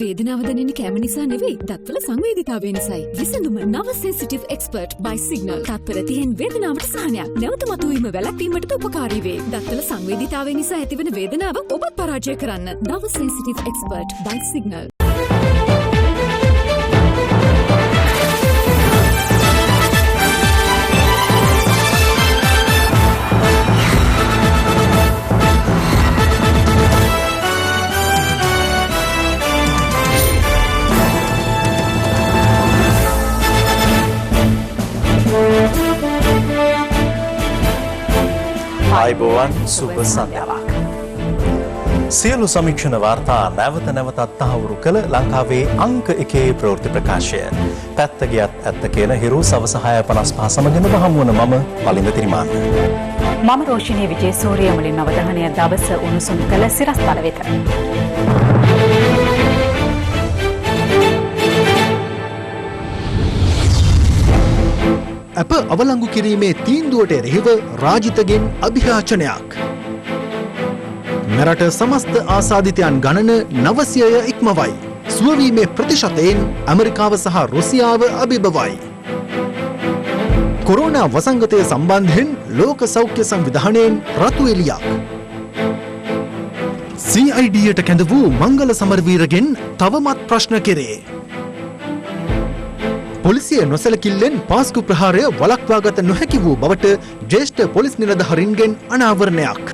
වේදනාව දැනෙන්නේ කැම නිසා නෙවෙයි, දත්වල සංවේදීතාවය නිසායි. විසඳුම නව සෙන්සිටිව් එක්ස්පර්ට් by සිග්නල්. තත්පර 30න් වේදනාවට සහනයක්. නැවත මතුවීම වැළැක්වීමට උපකාරී වේ. දත්වල සංවේදීතාවය නිසා ඇතිවන වේදනාව ඔබත් පරාජය කරන්න. නව සෙන්සිටිව් එක්ස්පර්ට් by සිග්නල්. ආයුබෝවන් සුබ සන්ධ්‍යාවක්. සියලු සමීක්ෂණ වාර්තා නැවත නැවතත් තහවුරු කළ ලංකාවේ අංක 1 ප්‍රවෘත්ති ප්‍රකාශය. පැත්ත ගියත් ඇත්ත කියන හිරු සවස 6:55 සමගින් හමුවන මම පලින්ද තිරිමාන්න. මම රෝෂිනී විජේසූරිය මුලින් අවධානය දවස උණුසුම් කළ සිරස්තල වෙත. අප අවලංගු කිරීමේ තීන්දුවට එරෙහිව රාජිතගෙන් අභියාචනයක්. මෙරට සමස්ත ආසාදිතයන් ගණන 900 ඉක්මවයි. සුවවීමේ ප්‍රතිශතයෙන් ඇමරිකාව සහ රුසියාව අභිබවයි. කොරෝනා වසංගතය සම්බන්ධයෙන් ලෝක සෞඛ්‍ය සංවිධානයෙන් රතු එළියක්. CID-යට කැඳ වූ මංගල සමරවීරගෙන් තවමත් ප්‍රශ්න කෙරේ. පොලිසිය නොසැලකිල්ලෙන් පාස්කු ප්‍රහාරය වළක්වාගත නොහැකි වූ බවට ජ්‍යෙෂ්ඨ පොලිස් නිලධාරීන්ගෙන් අනාවරණයක්.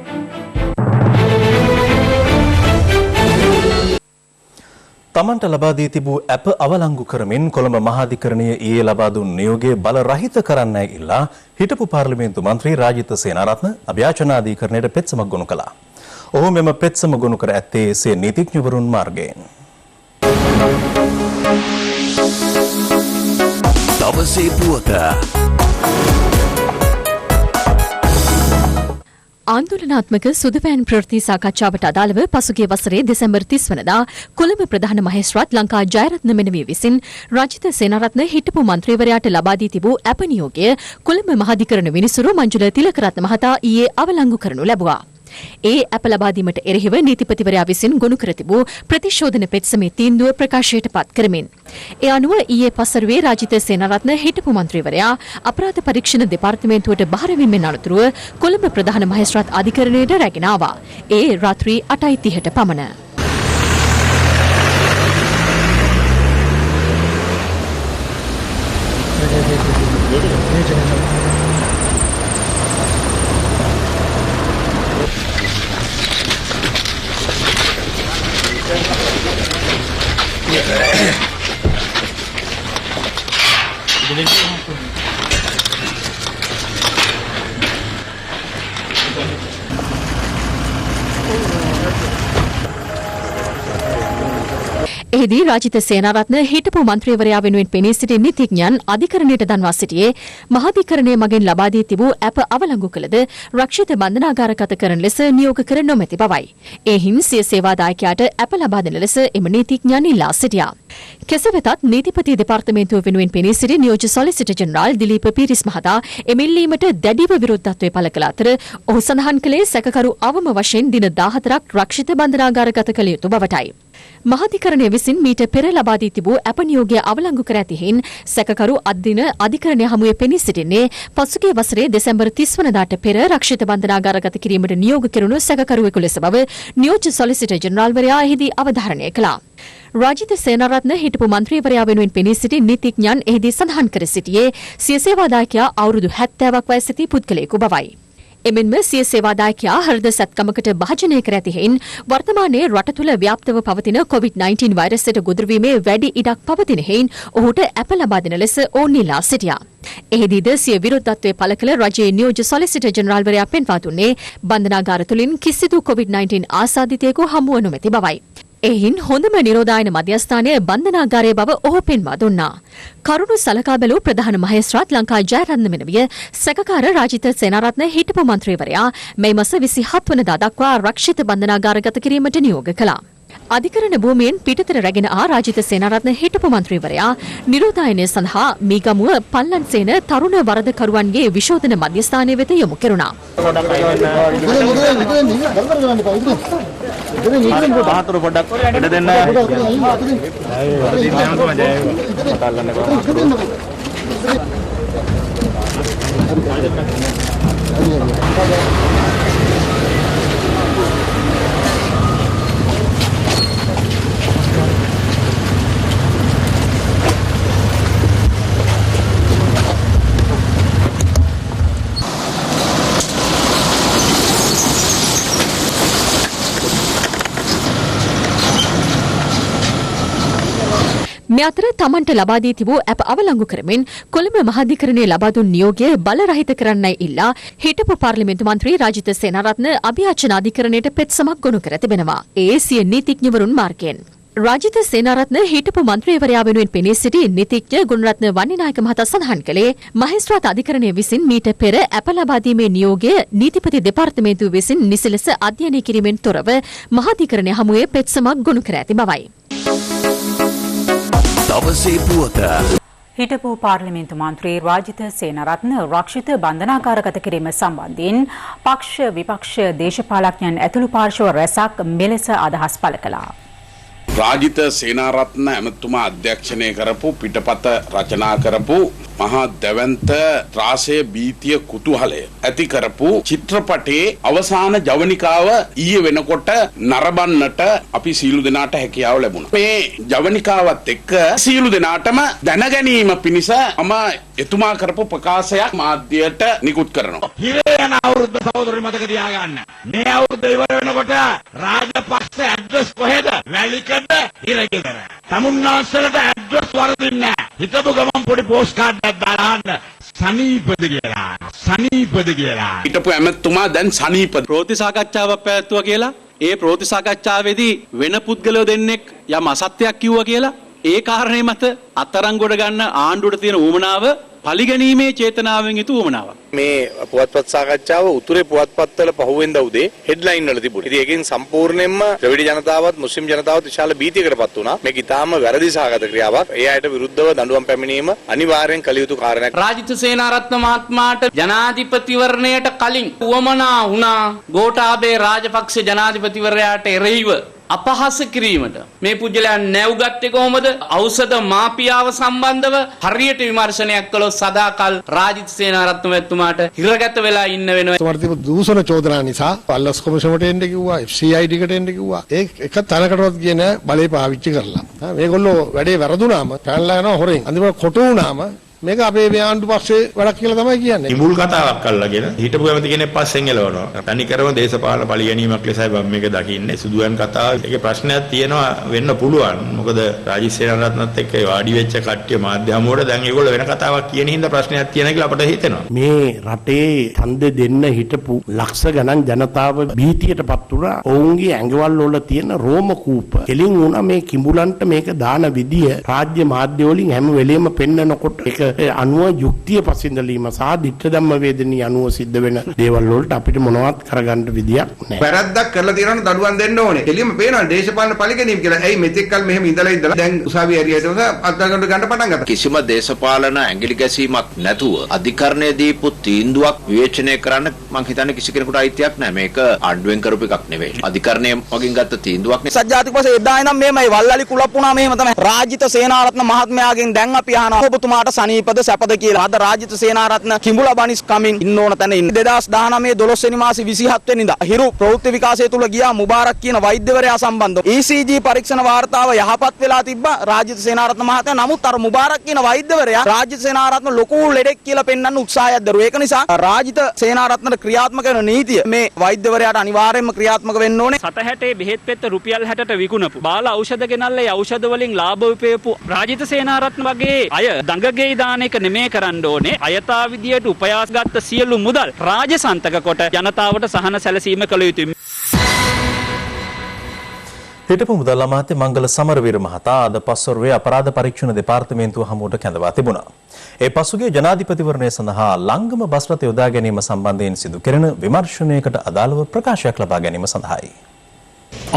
තමන්ට ලබා දී තිබූ ඇප අවලංගු කරමින් කොළඹ මහාධිකරණය ඊයේ ලබා දුන් නියෝගය බල රහිත කරන්නයි ඉල්ලා හිටපු පාර්ලිමේන්තු මන්ත්‍රී රාජිත සේනාරත්න අභියාචනාධිකරණයට පෙත්සමක් ගොනු කළා. ඔහු මෙම පෙත්සම ගොනු කර ඇත්තේ සේ නීතිඥවරුන් මාර්ගයෙන්. දවසේ පුවත ආන්දෝලනාත්මක සුදුපෑන් ප්‍රවෘත්ති සාකච්ඡාවට අදාළව පසුගිය වසරේ දෙසැම්බර් 30 වනදා කොළඹ ප්‍රධාන මහේස්ත්‍රාත් ලංකා ජයරත්න මෙනවිය විසින් රාජිත සේනාරත්න හිටපු මන්ත්‍රීවරයාට ලබා දී තිබූ ඇප නියෝගය කොළඹ මහාධිකරණ විනිසුරු මංජුල තිලකරත්න මහතා ඊයේ අවලංගු කරනු ලැබුවා. ඒ ඇප ලබා දීමට එරෙහිව නීතිපතිවරයා විසින් ගොනු කර තිබූ ප්‍රතිශෝධන පෙත්සමේ තීන්දුව ප්‍රකාශයට පත් කරමින්. ඒ අනුව ඊයේ පසරුවේ රාජිත සේනාරත්න හිටපු මන්ත්‍රීවරයා අපරාධ පරීක්ෂණ දෙපාර්තමේන්තුවට බහර වීමෙන් අනතුරුව කොළඹ ප්‍රධාන මහේස්ත්‍රාත් අධිකරණයට රැගෙන ආවා. ඒ රාත්‍රී 8:30ට පමණ. එහිදී රාජිත සේනාරත්න හිටපු මන්ත්‍රීවරයා වෙනුවෙන් පෙනී සිටි නීතිඥයන් අධිකරණයට දන්වා සිටියේ මහාධිකරණය මගින් ලබා දී තිබූ ඇප අවලංගු කළද රක්ෂිත බන්ධනාගාරගත කරන ලෙස නියෝග කර නොමැති බවයි. එහින් සිය සේවාදායකයාට ඇප ලබා දෙන ලෙස එම නීතිඥයන් ඉල්ලා සිටියා. කෙසේ වෙතත් නීතිපති දෙපාර්තමේන්තුව වෙනුවෙන් පෙනී සිටි නියෝජ්‍ය සොලිසිටර් ජෙනරාල් දිලීප පීරිස් මහතා එමිල්ලීමට දැඩිව විරෝධත්වය පළ කළ අතර ඔහු සඳහන් කළේ සැකකරු අවම වශයෙන් දින 14ක් රක්ෂිත බන්ධනාගාරගත කළ යුතු බවටයි. මහාධිකරණය විසින් මීට පෙර ලබා දී තිබූ ඇප නියෝගය අවලංගු කර ඇති හින් සැකකරු අද්දින අධිකරණය හමුවේ පෙනී සිටින්නේ පසුගිය වසරේ දෙසැම්බර් 30 වනදාට පෙර රක්ෂිත බන්ධනාගාරගත කිරීමට නියෝග කෙරුණු සැකකරුවෙකු ලෙස බව නියෝජ්‍ය සොලිසිටර් ජෙනරාල්වරයා එහිදී අවධාරණය කළා. රාජිත සේනාරත්න හිටපු මන්ත්‍රීවරයා වෙනුවෙන් පෙනී සිටි නීතිඥයන් එහිදී සඳහන් කර සිටියේ සිය සේවාදායකයා අවුරුදු 70ක් වයස සිටි පුද්ගලයෙකු බවයි. එමෙන්ම සිය සේවාදායකයා හෘද සැත්කමකට භාජනය කර ඇති හේයින් වර්තමානයේ රට තුළ ව්‍යාප්තව පවතින COVID-19 වෛරසයට ගොදුරුවීමේ වැඩි ඉඩක් පවතින හේයින් ඔහුට ඇප ලබා දෙන ලෙස ඔවුන් ඉල්ලා සිටියා. එහිදීද සිය විරෝධත්වය පළ කළ රජයේ නියෝජ්‍ය සොලිසිටර් ජෙනරාල්වරයා පෙන්වා දුන්නේ බන්ධනාගාර තුළින් කිසිදු COVID-19 ආසාදිතයෙකු හමුව නොමැති බවයි. එහින් හොඳම නිරෝධායන මධ්‍යස්ථානය බන්ධනාගාරය බව ඔහු පෙන්වා දුන්නා. කරුණු සලකා බැලූ ප්‍රධාන මහේස්ත්‍රාත් ලංකා ජයරත්න මෙනවිය සැකකාර රාජිත සේනාරත්න හිටපු මන්ත්‍රීවරයා මේ මාස 27 වනදා දක්වා රක්ෂිත බන්ධනාගාරගත කිරීමට නියෝග කළා. අධිකරණ භූමියෙන් පිටතට රැගෙන ආ රාජිත සේනාරත්න හිටපු මන්ත්‍රීවරයා නිරෝධායනය සඳහා මීගමුව පල්ලන්සේන තරුණ වරදකරුවන්ගේ විශෝධන මධ්‍යස්ථානය වෙත යොමු කෙරුණා. මේ අතර තමන්ට ලබා දී තිබූ ඇප අවලංගු කරමින් කොළඹ මහාධිකරණයේ ලබා දුන් නියෝගය බලරහිත කරන්නයි ඉල්ලා හිටපු පාර්ලිමේන්තු මන්ත්‍රී රාජිත සේනාරත්න අභියාචන අධිකරණයට පෙත්සමක් ගොනු කර තිබෙනවා. ඒ සිය නීතිඥවරුන් මාර්ගයෙන්. රාජිත සේනාරත්න හිටපු මන්ත්‍රීවරයා වෙනුවෙන් පෙනී සිටි නීතිඥ ගුණරත්න වන්නිනායක මහතා සඳහන් කළේ මහේස්ත්‍රාත් අධිකරණය විසින් මීට පෙර ඇප ලබා දීමේ නියෝගය නීතිපති දෙපාර්තමේන්තුව විසින් නිසලෙස අධ්‍යයනය කිරීමෙන් තොරව මහාධිකරණය හමුවේ පෙත්සමක් ගොනු කර ඇති බවයි. දවසේ පුවත හිටපු පාර්ලිමේන්තු මන්ත්‍රී රාජිත සේනාරත්න රක්ෂිත බන්ධනාගාරගත කිරීම සම්බන්ධයෙන් පක්ෂ විපක්ෂ දේශපාලඥයන් ඇතුළු පාර්ශව රැසක් මෙලෙස අදහස් පළ කළා. රාජිත සේනාරත්න ඇමතුමා අධ්‍යක්ෂණය කරපු පිටපත රචනා කරපු මහා දැවැන්ත ත්‍රාසය භීතිය කුතුහලය ඇති කරපු චිත්‍රපටයේ අවසාන ජවනිකාව ඊයේ වෙනකොට නරඹන්නට අපි සීලු දෙනාට හැකියාව ලැබුණා. මේ ජවනිකාවත් එක්ක සීලු දෙනාටම දැනගැනීම පිණිස මම එතුමා කරපු ප්‍රකාශයක් මාධ්‍යයට නිකුත් කරනවා. හිරේ යන අවුරුද්ද සහෝදරයෝ මතක තියාගන්න. මේ අවුරුද්ද ඉවර වෙනකොට රාජපක්ෂ ඇඩ්‍රස් කොහෙද? වැලිකඩ හිරගෙදර. තමුන්නාන්සලට ඇඩ්‍රස් වරදින්නේ නැහැ. හිතපු ගමන් පොඩි පෝස්ට් කාඩ් එකක් දාන්න සනීපද කියලා. සනීපද කියලා. හිටපු ඇමතුමා දැන් සනීපද. ප්‍රෝති සාකච්ඡාවක් පැවැත්වුවා කියලා ඒ ප්‍රෝති සාකච්ඡාවේදී වෙන පුද්ගලයෝ දෙන්නෙක් යම් අසත්‍යයක් කිව්වා කියලා ඒ කාරණේ මත අත්අඩංගුවට ගොඩ ගන්න ආණ්ඩුවට තියෙන උවමනාව පරිගැනීමේ චේතනාවෙන් යුතු උවමනාවක්. මේ පුවත්පත් සාකච්ඡාව උතුරේ පුවත්පත්වල පහුවෙන්දා උදේ හෙඩ්ලයින් වල තිබුණා. ඉතින් ඒකෙන් සම්පූර්ණයෙන්ම ද්‍රවිඩ ජනතාවත් මුස්ලිම් ජනතාවත් විශාල භීතියකටපත් වුණා. මේක ඊටාම වැරදි සහගත ක්‍රියාවක්. ඒ අයට විරුද්ධව දඬුවම් පැමිණීම අනිවාර්යෙන් කළ යුතු කාරණයක්. රාජිත සේනාරත්න මහත්මයාට ජනාධිපතිවරණයට කලින් උවමනා වුණා ගෝඨාභය රාජපක්ෂ ජනාධිපතිවරයාට එරෙහිව අපහාස කිරීමට මේ පුජ්‍යලයන් නැව්ගත්තේ කොහොමද? ඖෂධ මාපියාව සම්බන්ධව හරියට විමර්ශනයක් කළොත් සදාකල් රාජිත සේනාරත්න මහත්මයාට හිරගත වෙලා ඉන්න වෙනවා. සමර්ථිත දූෂණ චෝදනා නිසා පල්ලස් කොමිෂමට එන්න කිව්වා, FCID කට එන්න කිව්වා. ඒක එක තැනකටවත් ගියේ නෑ බලේ පාවිච්චි කරලා. මේගොල්ලෝ වැඩේ වැරදුනාම පැනලා යනවා හොරෙන්. අන්තිමට කොටු වුණාම මේක අපේ ආණ්ඩු පක්ෂේ වැඩක් කියලා තමයි කියන්නේ. ඉමුල් කතාවක් අල්ලගෙන හිටපු ඇමති කෙනෙක් පස්සෙන් එලවනවා. තනිකරම දේශපාලන පරිගැනීමක් ලෙසයි මම මේක දකින්නේ. සුදුයන් කතාව. ඒකේ ප්‍රශ්නයක් තියෙනවා වෙන්න පුළුවන්. මොකද රාජිත් සේනාරත්නත් එක්ක වාඩි වෙච්ච කට්ටිය මාධ්‍ය හමුවට දැන් ඒගොල්ලෝ වෙන කතාවක් කියන හින්දා ප්‍රශ්නයක් තියෙනවා කියලා අපිට හිතෙනවා. මේ රටේ ඡන්ද දෙන්න හිටපු ලක්ෂ ගණන් ජනතාව භීතියටපත් වුණා. ඔවුන්ගේ ඇඟවල් වල තියෙන රෝම කූප කෙලින් වුණා. මේ කිඹුලන්ට මේක දාන විදිය රාජ්‍ය මාධ්‍ය වලින් හැම වෙලෙම පෙන්නනකොට ඒක අනුව යුක්තිය පසින්දලීම සහ දිට්ඨ ධම්ම වේදනී අනුව සිද්ධ වෙන දේවල් වලට අපිට මොනවත් කරගන්න විදියක් නැහැ. වැරද්දක් කරලා තියෙනවා නම් දඩුවම් දෙන්න ඕනේ. එළියම පේනවා දේශපාලන පරිගැනීම් කියලා. ඇයි මෙතෙක් කල් මෙහෙම ඉඳලා දැන් උසාවිය ඇරියට අත්දැකීම් ගන්න පටන් ගත්තා. කිසිම දේශපාලන ඇඟිලි ගැසීමක් නැතුව අධිකරණයේ දීපු තීන්දුවක් විවේචනය කරන්න මම හිතන්නේ කිසි කෙනෙකුට අයිතියක් නැහැ. මේක ආණ්ඩුවෙන් කරපු එකක් නෙවෙයි. අධිකරණය මගින් ගත්ත තීන්දුවක් නෙවෙයි. සජ්ජාතික පස්සේ එදා ඉඳන් මේමයි වල්ලලි කුලප්පුණා මෙහෙම තමයි. රාජිත සේනාරත්න මහත්මයාගෙන් දැන් අපි අහනවා ඔබතුමාට සනීපද සැපද කියලා. අද රාජිත සේනාරත්න කිඹුලා බනිස් කමින් ඉන්න ඕන තැන ඉන්න. 2019 12 වෙනි මාසේ 27 වෙනිදා හිරු ප්‍රවෘත්ති විකාශය තුල ගියා මුබාරක් කියන වෛද්‍යවරයා සම්බන්ධව ECG පරීක්ෂණ වාර්තාව යහපත් වෙලා තිබ්බා රාජිත සේනාරත්න මහතා. නමුත් අර මුබාරක් කියන වෛද්‍යවරයා රාජිත සේනාරත්න ලොකු ලෙඩෙක් කියලා පෙන්වන්න උත්සාහයක් දරුවා. ඒක නිසා රාජිත සේනාරත්නට ක්‍රියාත්මක වෙන නීතිය මේ වෛද්‍යවරයාට අනිවාර්යයෙන්ම ක්‍රියාත්මක වෙන්න ඕනේ. 60 බෙහෙත් පෙත්ත රුපියල් 60ට විකුණපු බාල ඖෂධ ගෙනල්ලා ඒ ඖෂධ වලින් ලාභ උපයපු රාජිත සේනාරත්න වගේ අය දඟගෙයි දාන එක නෙමෙයි කරන්න ඕනේ. අයථා විදියට උපයාස ගත්ත සියලු මුදල් රාජසන්තක කොට ජනතාවට සහන සැලසීම කළ යුතුයි. හිටපු මුදල් අමාත්‍ය මංගල සමරවීර මහතා අද පස්වරුවේ අපරාධ පරීක්ෂණ දෙපාර්තමේන්තුව හමුවට කැඳවා තිබුණා. ඒ පසුගිය ජනාධිපතිවරණය සඳහා ලංගම බස් රථ යොදා ගැනීම සම්බන්ධයෙන් සිදු කෙරෙන විමර්ශනයකට අදාළව ප්‍රකාශයක් ලබා ගැනීම සඳහායි.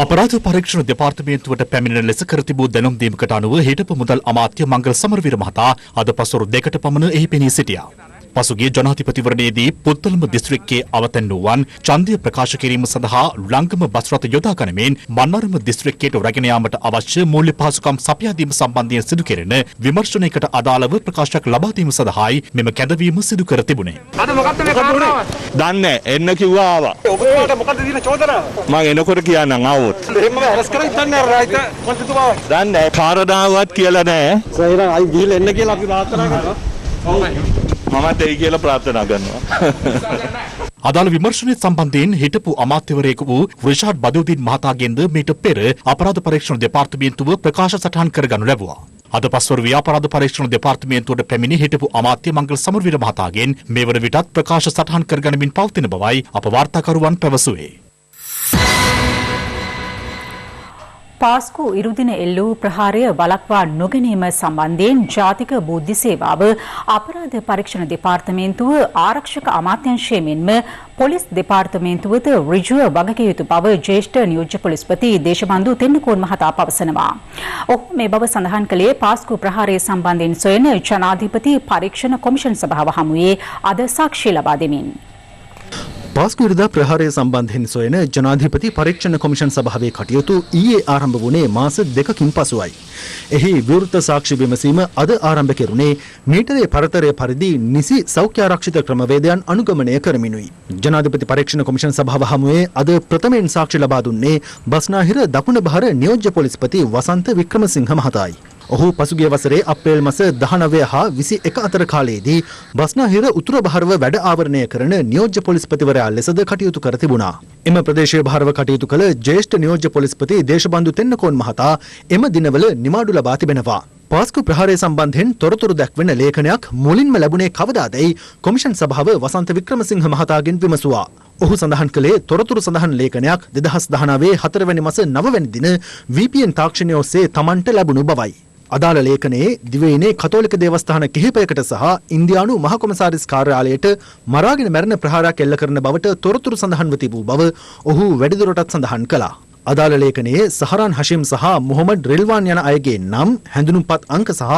අපරාධ පරීක්ෂණ දෙපාර්තමේන්තුවට පැමිණෙන ලෙස කර තිබූ දැනුම් දීමකට අනුව හිටපු මුදල් අමාත්‍ය මංගල සමරවීර මහතා අද පසුරු 2කට පමණ එහි පෙනී සිටියා. පසුගිය ජනාධිපතිවරණයේදී පුත්තලම දිස්ත්‍රික්කයේ අවතැන්නුවන් ඡන්දය ප්‍රකාශ කිරීම සඳහා ලංගම බස් රථ යොදා ගනිමින් මන්නාරම දිස්ත්‍රික්කයට රැගෙන යාමට අවශ්‍ය මූල්‍ය පහසුකම් සපයා දීම සම්බන්ධයෙන් සිදු කෙරෙන විමර්ශනයකට අදාළව ප්‍රකාශයක් ලබා දීම සඳහායි මෙම කැඳවීම සිදු කර තිබුණේ. අද මොකක්ද මේ කාරණාව? දන්නේ එන්න කිව්වා ආවා. ඔබට මොකක්ද දින චෝදනාව? මම එනකොට කියන්නම් ආවොත්. එහෙම අරස් කරලා ඉතින් රාජ්‍ය කොන්තිතුමා. දන්නේ කාරණාවක් කියලා නෑ. සයිරා අයි ගිහලා එන්න කියලා අපි ප්‍රාර්ථනා කරනවා. මමත් ඒ කියලා ප්‍රාර්ථනා කරනවා. අදාළ විමර්ශනය සම්බන්ධයෙන් හිටපු අමාත්‍යවරයෙකු වූ රිෂාඩ් බදුද්දීන් මහතාගෙන්ද මීට පෙර අපරාධ පරීක්ෂණ දෙපාර්තමේන්තුව ප්‍රකාශ සටහන් කරගනු ලැබුවා. අද පස්වරු ව්‍යාපාර පරීක්ෂණ දෙපාර්තමේන්තුවට පැමිණි හිටපු අමාත්‍ය මංගල සමරවීර මහතාගෙන් මේ වන විටත් ප්‍රකාශ සටහන් කරගනිමින් පවතින බවයි අප වාර්තාකරුවන් පැවසුවේ. පාස්කු ඉරුදින එල්ලූ ප්‍රහාරය වළක්වා නොගැනීම සම්බන්ධයෙන් ජාතික බුද්ධි සේවාව අපරාධ පරීක්ෂණ දෙපාර්තමේන්තුව ආරක්ෂක අමාත්‍යංශය මෙන්ම පොලිස් දෙපාර්තමේන්තුවද ඍජුව වගකිව යුතු බව ජ්‍යෙෂ්ඨ නියෝජ්‍ය පොලිස්පති දේශබන්දු තෙන්නකෝන් මහතා පවසනවා. ඔහු මේ බව සඳහන් කළේ පාස්කු ප්‍රහාරය සම්බන්ධයෙන් සොයන ජනාධිපති පරීක්ෂණ කොමිෂන් සභාව හමුවේ අද සාක්ෂි ලබා දෙමින්. පාස්කු ඉරිදා ප්‍රහාරය සම්බන්ධයෙන් සොයන ජනාධිපති පරීක්ෂණ කොමිෂන් සභාවේ කටයුතු ඊයේ ආරම්භ වුණේ මාස 2කින් පසුවයි. එහි විවෘත සාක්ෂි විමසීම අද ආරම්භ කෙරුණේ මීටරේ පරතරය පරිදි නිසි සෞඛ්‍ය ආරක්ෂිත ක්‍රමවේදයන් අනුගමනය කරමිනුයි. ජනාධිපති පරීක්ෂණ කොමිෂන් සභාව හමුවේ අද ප්‍රථමයෙන් සාක්ෂි ලබා දුන්නේ බස්නාහිර දකුණ බහර නියෝජ්‍ය පොලිස්පති වසන්ත වික්‍රමසිංහ මහතායි. ඔහු පසුගිය වසරේ අප්‍රේල් මාස 19 හා 21 අතර කාලයේදී බස්නාහිර උතුර බහරව වැඩ ආවරණය කරන නියෝජ්‍ය පොලිස්පතිවරයා ලෙසද කටයුතු කර තිබුණා. එම ප්‍රදේශීය භාරව කටයුතු කළ ජ්‍යෙෂ්ඨ නියෝජ්‍ය පොලිස්පති දේශබන්දු තෙන්නකෝන් මහතා එම දිනවල නිමාඩු ලබා තිබෙනවා. පාස්කු ප්‍රහාරය සම්බන්ධයෙන් තොරතුරු දැක්වෙන ලේඛනයක් මුලින්ම ලැබුණේ කවදාදැයි කොමිෂන් සභාව වසන්ත වික්‍රමසිංහ මහතාගෙන් විමසුවා. ඔහු සඳහන් කළේ තොරතුරු සඳහන් ලේඛනයක් 2019 4 වෙනි මාස 9 වෙනි දින VPN තාක්ෂණය ඔස්සේ තමන්ට ලැබුණු බවයි. අදාළ ලේඛනයේ දිවයිනේ කතෝලික දේවස්ථාන කිහිපයකට සහ ඉන්දියානු මහ කොමසාරිස් කාර්යාලයට මරාගෙන මැරෙන ප්‍රහාරයක් එල්ල කරන බවට තොරතුරු සඳහන්ව තිබූ බව ඔහු වැඩිදුරටත් සඳහන් කළා. අදාළ ලේඛනයේ සහරාන් හෂිම් සහ මොහොමඩ් රිල්වාන් යන අයගේ නම් හැඳුනුම්පත් අංක සහ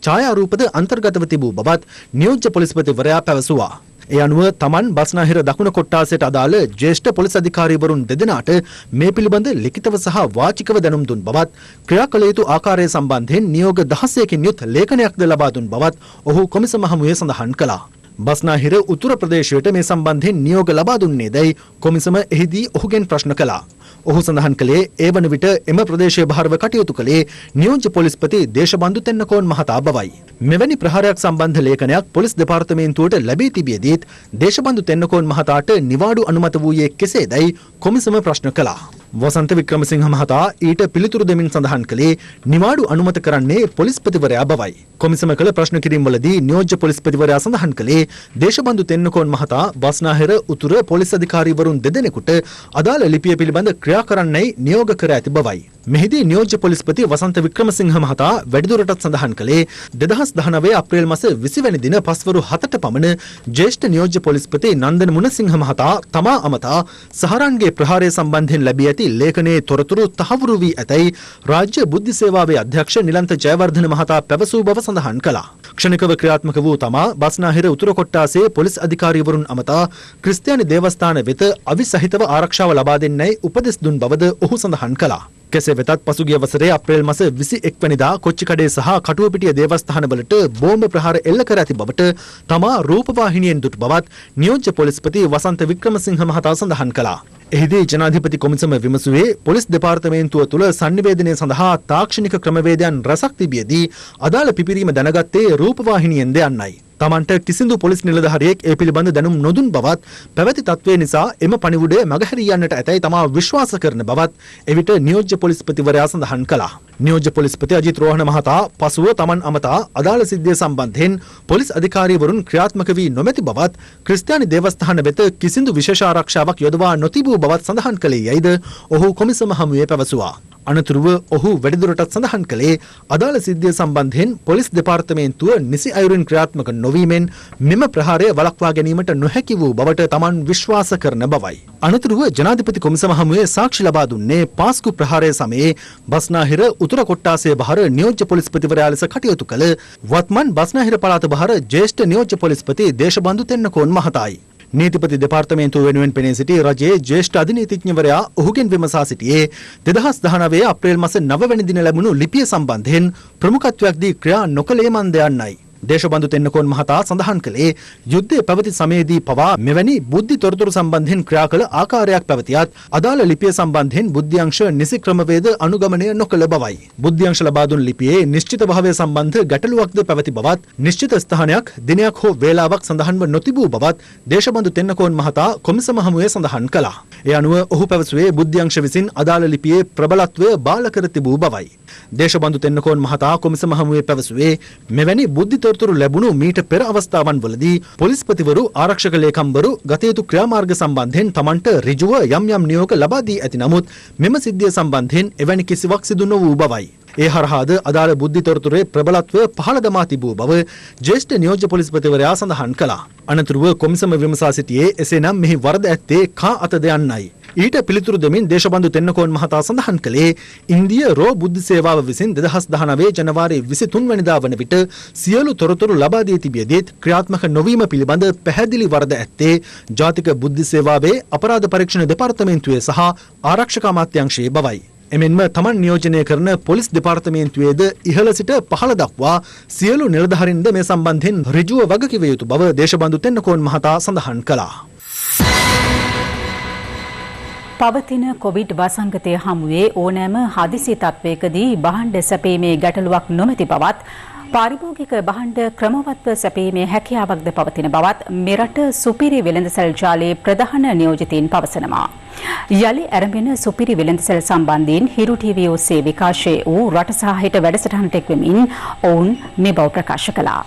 ඡායාරූපද අන්තර්ගතව තිබූ බවත් නියෝජ්‍ය පොලිස්පතිවරයා පැවසුවා. ඒ අනුව තමන් බස්නාහිර දකුණ කොට්ටාසයට අදාළ ජ්‍යෙෂ්ඨ පොලිස් අධිකාරීවරුන් දෙදෙනාට මේ පිළිබඳ ලිඛිතව සහ වාචිකව දැනුම් දුන් බවත් ක්‍රියා කළ යුතු ආකාරය සම්බන්ධයෙන් නියෝග 16කින් යුත් ලේඛනයක්ද ලබා දුන් බවත් ඔහු කොමිසම හමුවේ සඳහන් කළා. බස්නාහිර උතුර ප්‍රදේශයට මේ සම්බන්ධයෙන් නියෝග ලබා දුන්නේදයි කොමිසම එහිදී ඔහුගෙන් ප්‍රශ්න කළා. ඔහු සඳහන් කළේ ඒ වන විට එම ප්‍රදේශීය භාරව කටයුතු කළේ නියෝජ්‍ය පොලිස්පති දේශබන්දු තෙන්නකෝන් මහතා බවයි. මෙවැනි ප්‍රහාරයක් සම්බන්ධ ලේඛනයක් පොලිස් දෙපාර්තමේන්තුවට ලැබී තිබියදීත් දේශබන්දු තෙන්නකෝන් මහතාට නිවාඩු අනුමත වූයේ කෙසේදයි කොමිසම ප්‍රශ්න කළා. වසන්ත වික්‍රමසිංහ මහතා ඊට පිළිතුරු දෙමින් සඳහන් කළේ නිවාඩු අනුමත කරන්නේ පොලිස්පතිවරයා බවයි. කොමිසම කළ ප්‍රශ්න කිරීම්වලදී නියෝජ්‍ය පොලිස්පතිවරයා සඳහන් කළේ දේශබන්දු තෙන්නකෝන් මහතා බස්නාහිර උතුර පොලිස් අධිකාරීවරුන් දෙදෙනෙකුට අදාළ ලිපිය පිළිබඳ ක්‍රියා කරන්නයි නියෝග කර ඇති බවයි. මෙහිදී නියෝජ්‍ය පොලිස්පති වසන්ත වික්‍රමසිංහ මහතා වැඩිදුරටත් සඳහන් කළේ 2019 අප්‍රේල් මාස 20 වෙනි දින පස්වරු 7ට පමණ ජ්‍යෙෂ්ඨ නියෝජ්‍ය පොලිස්පති නන්දන මුණසිංහ මහතා තමා අමතා සහරන්ගේ ප්‍රහාරය සම්බන්ධයෙන් ලැබී ඇති ලේඛනයේ තොරතුරු තහවුරු වී ඇතැයි රාජ්‍ය බුද්ධි සේවාවේ අධ්‍යක්ෂ නිලන්ත ජයවර්ධන මහතා පැවසූ බව සඳහන් කළා. ක්ෂණිකව ක්‍රියාත්මක වූ තමා බස්නාහිර උතුර කොට්ටාසේ පොලිස් අධිකාරීවරුන් අමතා ක්‍රිස්තියානි දේවස්ථාන වෙත අවිසහිතව ආරක්ෂාව ලබා දෙන්නයි උපදෙස් දුන් බවද ඔහු සඳහන් කළා. කෙසේ වෙතත් පසුගිය වසරේ අප්‍රේල් මාස 21 වෙනිදා කොච්චිකඩේ සහ කටුවපිටිය දේවස්ථානවලට බෝම්බ ප්‍රහාර එල්ල කර ඇති බවට තමා රූපවාහිනියෙන් දුටු බවත් නියෝජ්‍ය පොලිස්පති වසන්ත වික්‍රමසිංහ මහතා සඳහන් කළා. එහිදී ජනාධිපති කොමිසම විමසුවේ පොලිස් දෙපාර්තමේන්තුව තුළ sannivedanaya සඳහා තාක්ෂණික ක්‍රමවේදයන් රැසක් තිබියදී අදාළ පිපිරීම දැනගත්තේ රූපවාහිනියෙන්ද යන්නයි. තමන්ට කිසිදු පොලිස් නිලධාරියෙක් ඒ පිළිබඳ දැනුම් නොදුන් බවත් පැවති තත්ත්වය නිසා එම පණිවුඩය මගහැරී යන්නට ඇතැයි තමා විශ්වාස කරන බවත් එවිට නියෝජ්‍ය පොලිස්පතිවරයා සඳහන් කළා. නියෝජ්‍ය පොලිස්පති අජිත් රෝහණ මහතා පසුව තමන් අමතා අදාළ සිද්ධිය සම්බන්ධයෙන් පොලිස් අධිකාරීවරුන් ක්‍රියාත්මක වී නොමැති බවත් ක්‍රිස්තියානි දේවස්ථාන වෙත කිසිදු විශේෂ ආරක්ෂාවක් යොදවා නොතිබූ බවත් සඳහන් කළේ යයිද ඔහු කොමිසම හමුවේ පැවසුවා. අනතුරුව ඔහු වැඩිදුරටත් සඳහන් කළේ අදාළ සිද්ධිය සම්බන්ධයෙන් පොලිස් දෙපාර්තමේන්තුව නිසි අයුරින් ක්‍රියාත්මක නොවීමෙන් මෙම ප්‍රහාරය වළක්වා ගැනීමට නොහැකි වූ බවට තමන් විශ්වාස කරන බවයි. අනතුරුව ජනාධිපති කොමිසම හමුවේ සාක්ෂි ලබා දුන්නේ පාස්කු ප්‍රහාරය සමයේ බස්නාහිර උතුර කොට්ටාසය බහර නියෝජ්‍ය පොලිස්පතිවරයා ලෙස කටයුතු කළ වත්මන් බස්නාහිර පළාත බහර ජ්‍යෙෂ්ඨ නියෝජ්‍ය පොලිස්පති දේශබන්දු තෙන්නකෝන් මහතායි. නීතිපති දෙපාර්තමේන්තුව වෙනුවෙන් පෙනී සිටි රජයේ ජ්‍යෙෂ්ඨ අධිනීතිඥවරයා ඔහුගෙන් විමසා සිටියේ 2019 අප්‍රේල් මාස 9 වෙනි දින ලැබුණු ලිපිය සම්බන්ධයෙන් ප්‍රමුඛත්වයක් දී ක්‍රියා නොකළේ මන්ද යන්නයි. දේශබන්දු තෙන්නකෝන් මහතා සඳහන් කළේ යුද්ධය පැවති සමයේදී පවා මෙවැනි බුද්ධි තොරතුරු සම්බන්ධයෙන් ක්‍රියා කළ ආකාරයක් පැවතියත් අදාළ ලිපිය සම්බන්ධයෙන් බුද්ධ්‍යංශ නිසි ක්‍රමවේද අනුගමනය නොකළ බවයි. බුද්ධ්‍යංශ ලබා දුන් ලිපියේ නිශ්චිත භාවය සම්බන්ධ ගැටලුවක්ද පැවති බවත් නිශ්චිත ස්ථානයක් දිනයක් හෝ වේලාවක් සඳහන්ව නොතිබූ බවත් දේශබන්දු තෙන්නකෝන් මහතා කොමිසම හමුවේ සඳහන් කළා. ඒ අනුව ඔහු පැවසුවේ බුද්ධ්‍යංශ විසින් අදාළ ලිපියේ ප්‍රබලත්වය බාල කර තිබූ බවයි. දේශබන්දු තෙන්නකෝන් මහතා කොමිසම හමුවේ පැවසුවේ මෙවැනි බුද්ධි තොරතුරු ලැබුණු මීට පෙර අවස්ථාවන් වලදී පොලිස්පතිවරු ආරක්ෂක ලේකම්වරු ගත යුතු ක්‍රියාමාර්ග සම්බන්ධයෙන් තමන්ට ඍජුව යම් යම් නියෝග ලබා දී ඇති නමුත් මෙම සිද්ධිය සම්බන්ධයෙන් එවැනි කිසිවක් සිදු නොවූ බවයි. ඒ හරහාද අදාළ බුද්ධි තොරතුරේ ප්‍රබලත්වය පහළ දමා තිබූ බව ජ්‍යෙෂ්ඨ නියෝජ්‍ය පොලිස්පතිවරයා සඳහන් කළා. අනතුරුව කොමිසම විමසා සිටියේ එසේනම් මෙහි වරද ඇත්තේ කා අතද යන්නයි. ඊට පිළිතුරු දෙමින් දේශබන්දු තෙන්නකෝන් මහතා සඳහන් කළේ ඉන්දිය රෝ බුද්ධ සේවාව විසින් 2019 ජනවාරි 23 වෙනිදා වන විට සියලු තොරතුරු ලබා දී තිබියදීත් ක්‍රියාත්මක නොවීම පිළිබඳ පැහැදිලි වරද ඇත්තේ ජාතික බුද්ධ සේවාවේ අපරාධ පරීක්ෂණ දෙපාර්තමේන්තුවේ සහ ආරක්ෂක අමාත්‍යාංශයේ බවයි. එමෙන්ම තමන් නියෝජනය කරන පොලිස් දෙපාර්තමේන්තුවේද ඉහළ සිට පහළ දක්වා සියලු නිලධාරීන්ද මේ සම්බන්ධයෙන් ඍජුව වගකිව යුතු බව දේශබන්දු තෙන්නකෝන් මහතා සඳහන් කළා. පවතින කොවිඩ් වසංගතය හමුවේ ඕනෑම හදිසි තත්ත්වයකදී භාණ්ඩ සැපීමේ ගැටලුවක් නොමැති බවත් පාරිභෝගික භාණ්ඩ ක්‍රමවත්ව සැපීමේ හැකියාවක්ද පවතින බවත් මෙරට සුපිරි වෙළඳසැල් ජාලයේ ප්‍රධාන නියෝජිතයින් පවසනවා. යලි ඇරඹෙන සුපිරි වෙළඳසැල් සම්බන්ධයෙන් හිරු ටීවී ඔස්සේ විකාශය වූ රට සහ හෙට වැඩසටහනට එක්වෙමින් ඔවුන් මේ බව ප්‍රකාශ කළා.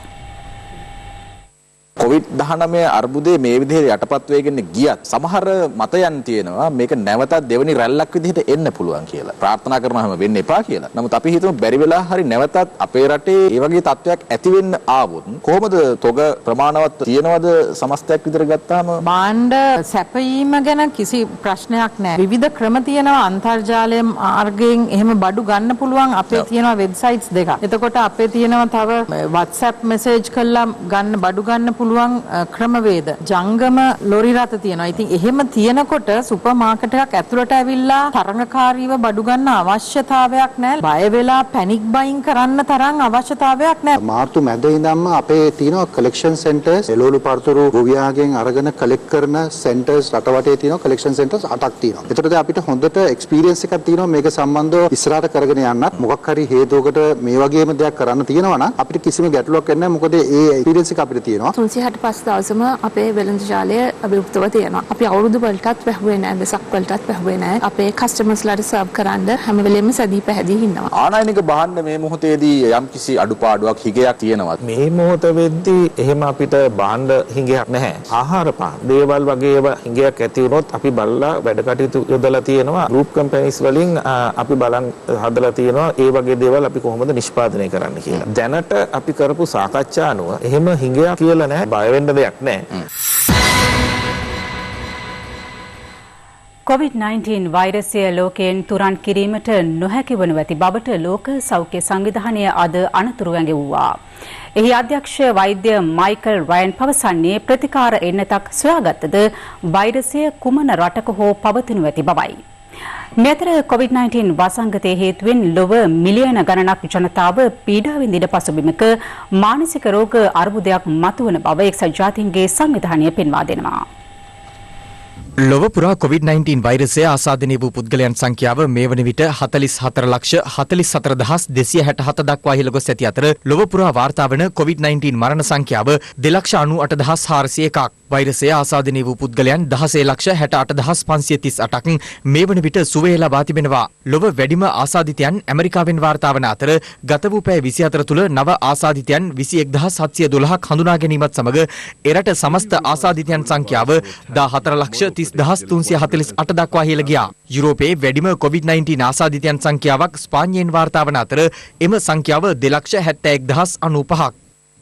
COVID-19 අර්බුදයේ මේ විදිහට යටපත් වෙගෙන ගියත් සමහර මතයන් තියෙනවා මේක නැවතත් දෙවෙනි රැල්ලක් විදිහට එන්න පුළුවන් කියලා. ප්‍රාර්ථනා කරනවාම වෙන්න එපා කියලා. නමුත් අපි හිතමු බැරි වෙලා හරි නැවතත් අපේ රටේ මේ වගේ තත්ත්වයක් ඇති වෙන්න ආවොත් කොහොමද තොග ප්‍රමාණවත් තියෙනවද සමස්තයක් විදිහට ගත්තාම? භාණ්ඩ සැපයීම ගැන කිසි ප්‍රශ්නයක් නැහැ. විවිධ ක්‍රම තියෙනවා අන්තර්ජාලය මාර්ගයෙන් එහෙම බඩු ගන්න පුළුවන්. අපේ තියෙනවා වෙබ්සයිට්ස් දෙකක්. එතකොට අපේ තියෙනවා තව WhatsApp මෙසේජ් කරලා ගන්න බඩු ගන්න පුළුවන් ක්‍රමවේද ජංගම ලොරි රථ තියෙනවා. ඉතින් එහෙම තියෙනකොට සුපර් මාකට් එකක් ඇතුළට ඇවිල්ලා තරඟකාරීව බඩු ගන්න අවශ්‍යතාවයක් නැහැ. බය වෙලා පැනික් බයින් කරන්න තරම් අවශ්‍යතාවයක් නැහැ. මාර්තු මැද ඉඳන්ම අපේ තියෙනවා කලෙක්ෂන් සෙන්ටර්ස් එළවලු පරතුරු ගොවියාගෙන් අරගෙන කලෙක්ට් කරන සෙන්ටර්ස් රටවටේ තියෙනවා කලෙක්ෂන් සෙන්ටර්ස් 8ක් තියෙනවා. ඒතරද අපිට හොඳට එක්ස්පීරියන්ස් එකක් තියෙනවා මේක සම්බන්ධව ඉස්සරහට කරගෙන යන්නත් මොකක් හරි හේතුවකට මේ වගේම දෙයක් කරන්න තියෙනවා නම් අපිට කිසිම ගැටලුවක් නැහැ. මොකද ඒ එක්ස්පීරියන්ස් එක අපිට තියෙනවා. 365 දවසම අපේ වෙළඳ ජාලය අභිවෘතව තියෙනවා. අපි අවුරුදු වලටත් වැහුවේ නැහැ, වෙසක් වලටත් වැහුවේ නැහැ. අපේ කස්ටමර්ස්ලාට සර්ව් කරන්න හැම වෙලෙම සැදී පැහැදී ඉන්නවා. ආනයනික භාණ්ඩ මේ මොහොතේදී යම්කිසි අඩුපාඩුවක් හිගයක් තියෙනවා. මේ මොහොත වෙද්දී එහෙම අපිට භාණ්ඩ හිගයක් නැහැ. ආහාර පාන දේවල් වගේ ඒවා හිගයක් ඇති වුණොත් අපි බලලා වැඩ කටයුතු යොදලා තියෙනවා. ගෲප් කම්පැනිස් වලින් අපි බලන් හදලා තියෙනවා ඒ වගේ දේවල් අපි කොහොමද නිෂ්පාදනය කරන්න කියලා. දැනට අපි කරපු සාකච්ඡා අනුව එහෙම හිගයක් කියලා නැහැ. බය වෙන්න දෙයක් නැහැ. COVID-19 වෛරසය ලෝකයෙන් තුරන් කිරීමට නොහැකි වනු ඇති බවට ලෝක සෞඛ්‍ය සංවිධානය අද අනතුරු ඇඟවුවා. එහි අධ්‍යක්ෂ වෛද්‍ය මයිකල් රයන් පවසන්නේ ප්‍රතිකාර එන්නතක් සොයාගත්තද වෛරසය කුමන රටක හෝ පවතිනු ඇති බවයි. මෙතර COVID-19 වසංගතයේ හේතුවෙන් ලොව මිලියන ගණනක් ජනතාව පීඩා විඳින පසුබිමක මානසික රෝග අර්බුදයක් මතුවන බව එක්සත් ජාතීන්ගේ සංවිධානය පෙන්වා දෙනවා. ලොව පුරා COVID-19 වෛරසය ආසාදනය වූ පුද්ගලයන් සංඛ්‍යාව මේ වන විට 44,44,267 දක්වා ඉහළ ගොස් ඇති අතර ලොව පුරා වාර්තා වන COVID-19 මරණ සංඛ්‍යාව 2,98,401ක්. වෛරසය ආසාදනය වූ පුද්ගලයන් 16,68,538ක් මේ වන විට සුවය ලබා තිබෙනවා. ලොව වැඩිම ආසාදිතයන් ඇමරිකාවෙන් වාර්තා වන අතර ගත වූ පැය 24 තුළ නව ආසාදිතයන් 21,712ක් හඳුනා ගැනීමත් සමග එරට සමස්ත ආසාදිතයන් සංඛ්‍යාව 14,30,348 දක්වා ඉහළ ගියා. යුරෝපයේ වැඩිම COVID-19 ආසාදිතයන් සංඛ්‍යාවක් ස්පාඤ්ඤයෙන් වාර්තා වන අතර එම සංඛ්‍යාව 2,71,095ක්.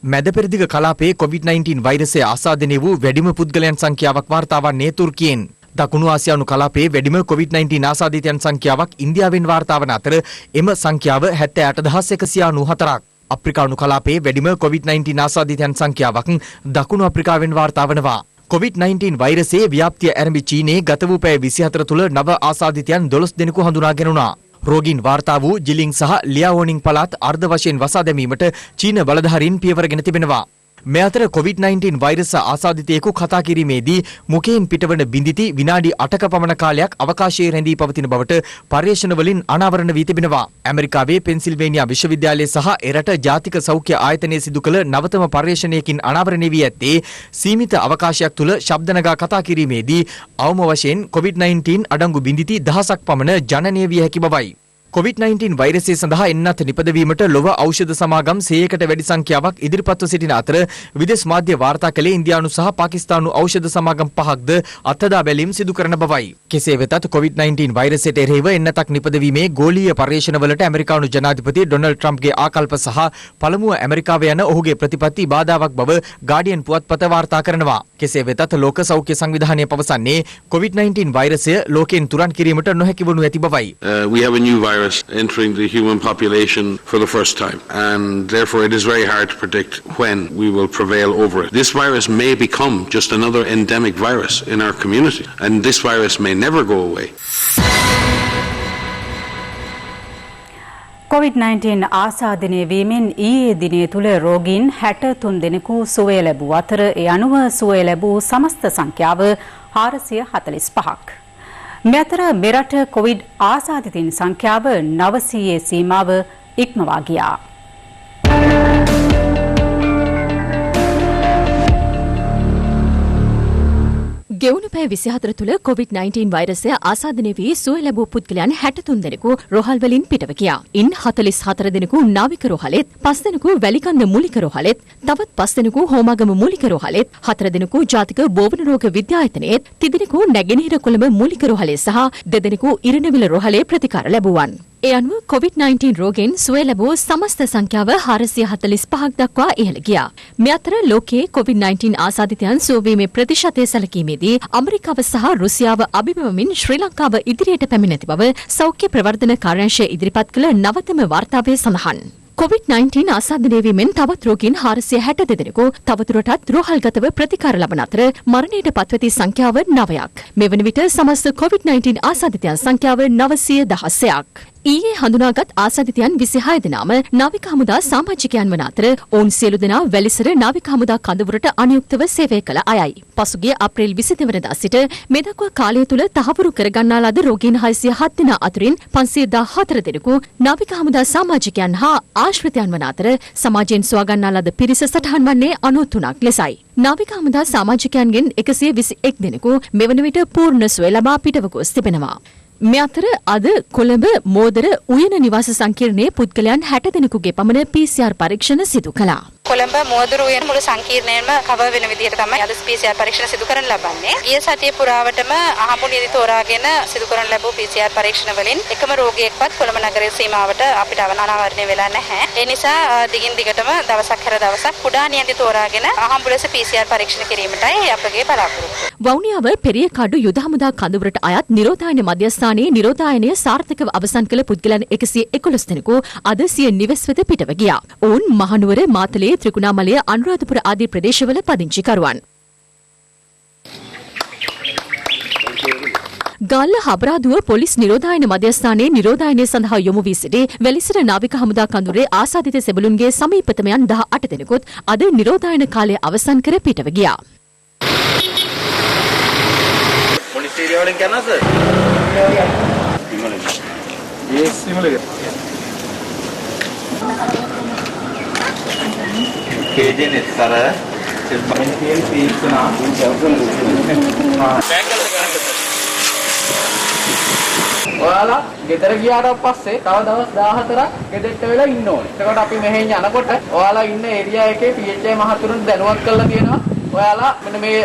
මැද පෙරදිග කලාපයේ COVID-19 වෛරසය ආසාදනය වූ වැඩිම පුද්ගලයන් සංඛ්‍යාවක් වාර්තා වන්නේ තුර්කියෙන්. දකුණු ආසියානු කලාපයේ වැඩිම COVID-19 ආසාදිතයන් සංඛ්‍යාවක් ඉන්දියාවෙන් වාර්තා වන අතර එම සංඛ්‍යාව 78,194ක්. අප්‍රිකානු කලාපයේ වැඩිම COVID-19 ආසාදිතයන් සංඛ්‍යාවක් දකුණු අප්‍රිකාවෙන් වාර්තා වනවා. COVID-19 වෛරසයේ ව්‍යාප්තිය ආරම්භ චීනයේ ගත වූ පැය 24 තුළ නව ආසාදිතයන් 12 දෙනෙකු හඳුනා ගැනුණා. රෝගීන් වාර්තා වූ ජිලිං සහ ලියාවෝනිං පළාත් අර්ධ වශයෙන් වසා දැමීමට චීන බලධාරීන් පියවරගෙන තිබෙනවා. මේ අතර COVID-19 වෛරස ආසාදිතයෙකු කතා කිරීමේදී මුඛයෙන් පිටවන බිඳිති විනාඩි 8ක පමණ කාලයක් අවකාශයේ රැඳී පවතින බවට පර්යේෂණ වලින් අනාවරණ වී තිබෙනවා. ඇමරිකාවේ පෙන්සිල්වේනියා විශ්වවිද්‍යාලය සහ එරට ජාතික සෞඛ්‍ය ආයතනයේ සිදු කළ නවතම පර්යේෂණයකින් අනාවරණය වී ඇත්තේ සීමිත අවකාශයක් තුළ ශබ්ද නගා කතා කිරීමේදී අවම වශයෙන් COVID-19 අඩංගු බිඳිති 1000ක් පමණ ජනනය විය හැකි බවයි. COVID-19 වෛරසය සඳහා එන්නත් නිපදවීමට ලොව ඖෂධ සමාගම් 100කට වැඩි සංඛ්‍යාවක් ඉදිරිපත්ව සිටින අතර විදේශ මාධ්‍ය වාර්තා කළේ ඉන්දියානු සහ පාකිස්තානු ඖෂධ සමාගම් 5ක්ද අත්හදා බැලීම් සිදු කරන බවයි. කෙසේ වෙතත් COVID-19 වෛරසයට එරෙහිව එන්නතක් නිපදවීමේ ගෝලීය පර්යේෂණවලට ඇමරිකානු ජනාධිපති ඩොනල්ඩ් ට්‍රම්ප්ගේ ආකල්ප සහ පළමුව ඇමරිකාව යන ඔහුගේ ප්‍රතිපත්ති බාධාවක් බව ගාඩියන් පුවත්පත වාර්තා කරනවා. කෙසේ වෙතත් ලෝක සෞඛ්‍ය සංවිධානය පවසන්නේ COVID-19 වෛරසය ලෝකෙන් තුරන් කිරීමට නොහැකි වනු ඇති බවයි. We have a new virus entering the human population for the first time, and therefore it is very hard to predict when we will prevail over it. This virus may become just another endemic virus in our community, and this virus may never go away. COVID-19 ආසාදනය වීමෙන් ඊයේ දිනය තුළ රෝගීන් 63 දෙනෙකු සුවය ලැබූ අතර ඒ අනුව සුවය ලැබූ සමස්ත සංඛ්‍යාව 445ක්. මෙතර මෙරට කොවිඩ් ආසාදිතයින් සංඛ්‍යාව 900 සීමාව ඉක්මවා ගියා. ගෙවුණු පැය 24 තුළ COVID-19 වෛරසය ආසාදනය වී සුවය ලැබූ පුද්ගලයන් 63 දෙනෙකු රෝහල් වලින් පිටව ගියා. ඉන් 44 දෙනෙකු නාවික රෝහලෙත්, 5 දෙනෙකු වැලිකන්ද මූලික රෝහලෙත්, තවත් 5 දෙනෙකු හෝමාගම මූලික රෝහලෙත්, 4 දෙනෙකු ජාතික බෝවන රෝග විද්‍යායතනයේත්, 3 දෙනෙකු නැගෙනහිර කොළඹ මූලික රෝහලේ සහ 2 දෙනෙකු ඉරණවිල රෝහලේ ප්‍රතිකාර ලැබුවන්. ඒ අනුව COVID-19 රෝගීන් සුවය ලැබූ සමස්ත සංඛ්‍යාව 445ක් දක්වා ඉහළ ගියා. මේ අතර ලෝකයේ COVID-19 ආසාදිතයන් සුවවීමේ ප්‍රතිශතය සැලකීමේදී ඇමරිකාව සහ රුසියාව අභිබවමින් ශ්‍රී ලංකාව ඉදිරියට පැමිණ ඇති බව සෞඛ්‍ය ප්‍රවර්ධන කාර්යාංශය ඉදිරිපත් කළ නවතම වාර්තාවේ සඳහන්. COVID-19 ආසාදනය වීමෙන් තවත් රෝගීන් 462 දෙනෙකු තවදුරටත් රෝහල්ගතව ප්‍රතිකාර ලබන අතර මරණයට පත්වති සංඛ්‍යාව 9ක්. මෙවන විට සමස්ත COVID-19 ආසාදිතයන් සංඛ්‍යාව 916ක්. ඊයේ හඳුනාගත් ආසාදිතයන් 26 දෙනාම නාවික හමුදා සමාජිකයන් වන අතර ඔවුන් සියලු දෙනා වැලිසර නාවික හමුදා කඳවුරට අනුයුක්තව සේවය කළ අයයි. පසුගිය අප්‍රේල් 22 වෙනිදා සිට මේ දක්වා කාලය තුල තහවුරු කරගන්නා ලද රෝගීන් 607 දෙනා අතරින් 514 දෙනෙකු නාවික හමුදා සමාජිකයන් හා ආශ්‍රිතයන් වන අතර සමාජයෙන් සොයාගන්නා ලද පිරිස සටහන් වන්නේ 93ක් ලෙසයි. නාවික හමුදා සමාජිකයන්ගෙන් 121 දෙනෙකු මෙවන විට පූර්ණ සුවය ලබා පිටව ගොස් තිබෙනවා. මේ අතර අද කොළඹ මෝදර උයන නිවාස සංකීර්ණයේ පුද්ගලයන් 60 දෙනෙකුගේ පමණ PCR පරීක්ෂණ සිදු කළා. කොළඹ මෝදර උයන මුළු සංකීර්ණයම කවර් වෙන විදිහට තමයි අද PCR පරීක්ෂණ සිදු කරන්න ලබන්නේ. ගිය සතිය පුරාවටම අහඹු නිදි තෝරාගෙන සිදු කරන ලැබූ PCR පරීක්ෂණ වලින් එකම රෝගියෙක්වත් කොළඹ නගරයේ සීමාවට අපිට අනාවරණය වෙලා නැහැ. ඒ නිසා දිගින් දිගටම දවසක් හැර දවසක් කුඩා නියඳි තෝරාගෙන අහඹු ලෙස PCR පරීක්ෂණ කිරීමටයි අපගේ බලාපොරොත්තුව. වවුනියාව පෙරියකාඩු යුද හමුදා කඳවුරට අයත් නිරෝධායන මධ්‍යස්ථානයේ නිරෝධායනය සාර්ථකව අවසන් කළ පුද්ගලයන් 111 දෙනෙකු අද සිය නිවෙස් වෙත පිටව ගියා. ඔවුන් මහනුවර, මාතලේ, ත්‍රිකුණාමලය, අනුරාධපුර ආදී ප්‍රදේශවල පදිංචිකරුවන්. ගල්ල හබරාදුව පොලිස් නිරෝධායන මධ්‍යස්ථානයේ නිරෝධායනය සඳහා යොමු වී සිටි වැලිසර නාවික හමුදා කඳුරේ ආසාදිත සෙබළුන්ගේ සමීපතමයන් 18 දෙනෙකුත් අද නිරෝධායන කාලය අවසන් කර පිටව ගියා. Police area වලින් කරනවා සර්? Yes, සිමලක. KJN සර ඔයාලා ගෙදර ගියාට පස්සේ තව දවස් 14ක් ගෙදරට වෙලා ඉන්න ඕනේ. එතකොට අපි මෙහෙන් යනකොට ඔයාලා ඉන්න ඒරියා එකේ PHI මහතුරුන්ට දැනුවත් කරලා තියෙනවා. ඔයාලා මෙන්න මේ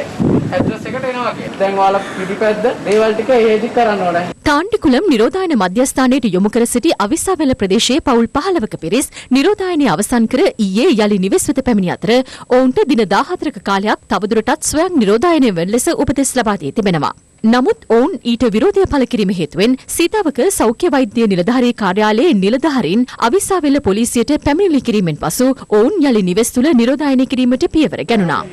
ඇඩ්‍රස් එකට එනවා කියලා. දැන් ඔයාලා පිටිපැද්ද දේවල් ටික එහෙදි කරන්න ඕනේ. තාණ්ඩිකුලම් නිරෝධායන මධ්‍යස්ථානයට යොමු කර සිටි අවිස්සාවැල ප්‍රදේශයේ පවුල් 15ක පිරිස් නිරෝධායනය අවසන් කර ඊයේ යලි නිවෙස් වෙත පැමිණි අතර ඔවුන්ට දින 14ක කාලයක් තවදුරටත් ස්වයං නිරෝධායනය වන ලෙස උපදෙස් ලබා දී තිබෙනවා. නමුත් ඔවුන් ඊට විරෝධය පළ කිරීම හේතුවෙන් සීතාවක සෞඛ්‍ය වෛද්‍ය නිලධාරී කාර්යාලයේ නිලධාරීන් අවිස්සාවේල පොලිසියට පැමිණිලි කිරීමෙන් පසු ඔවුන් යලි නිවෙස් තුළ නිරෝධායනය කිරීමට පියවර ගැනුණා.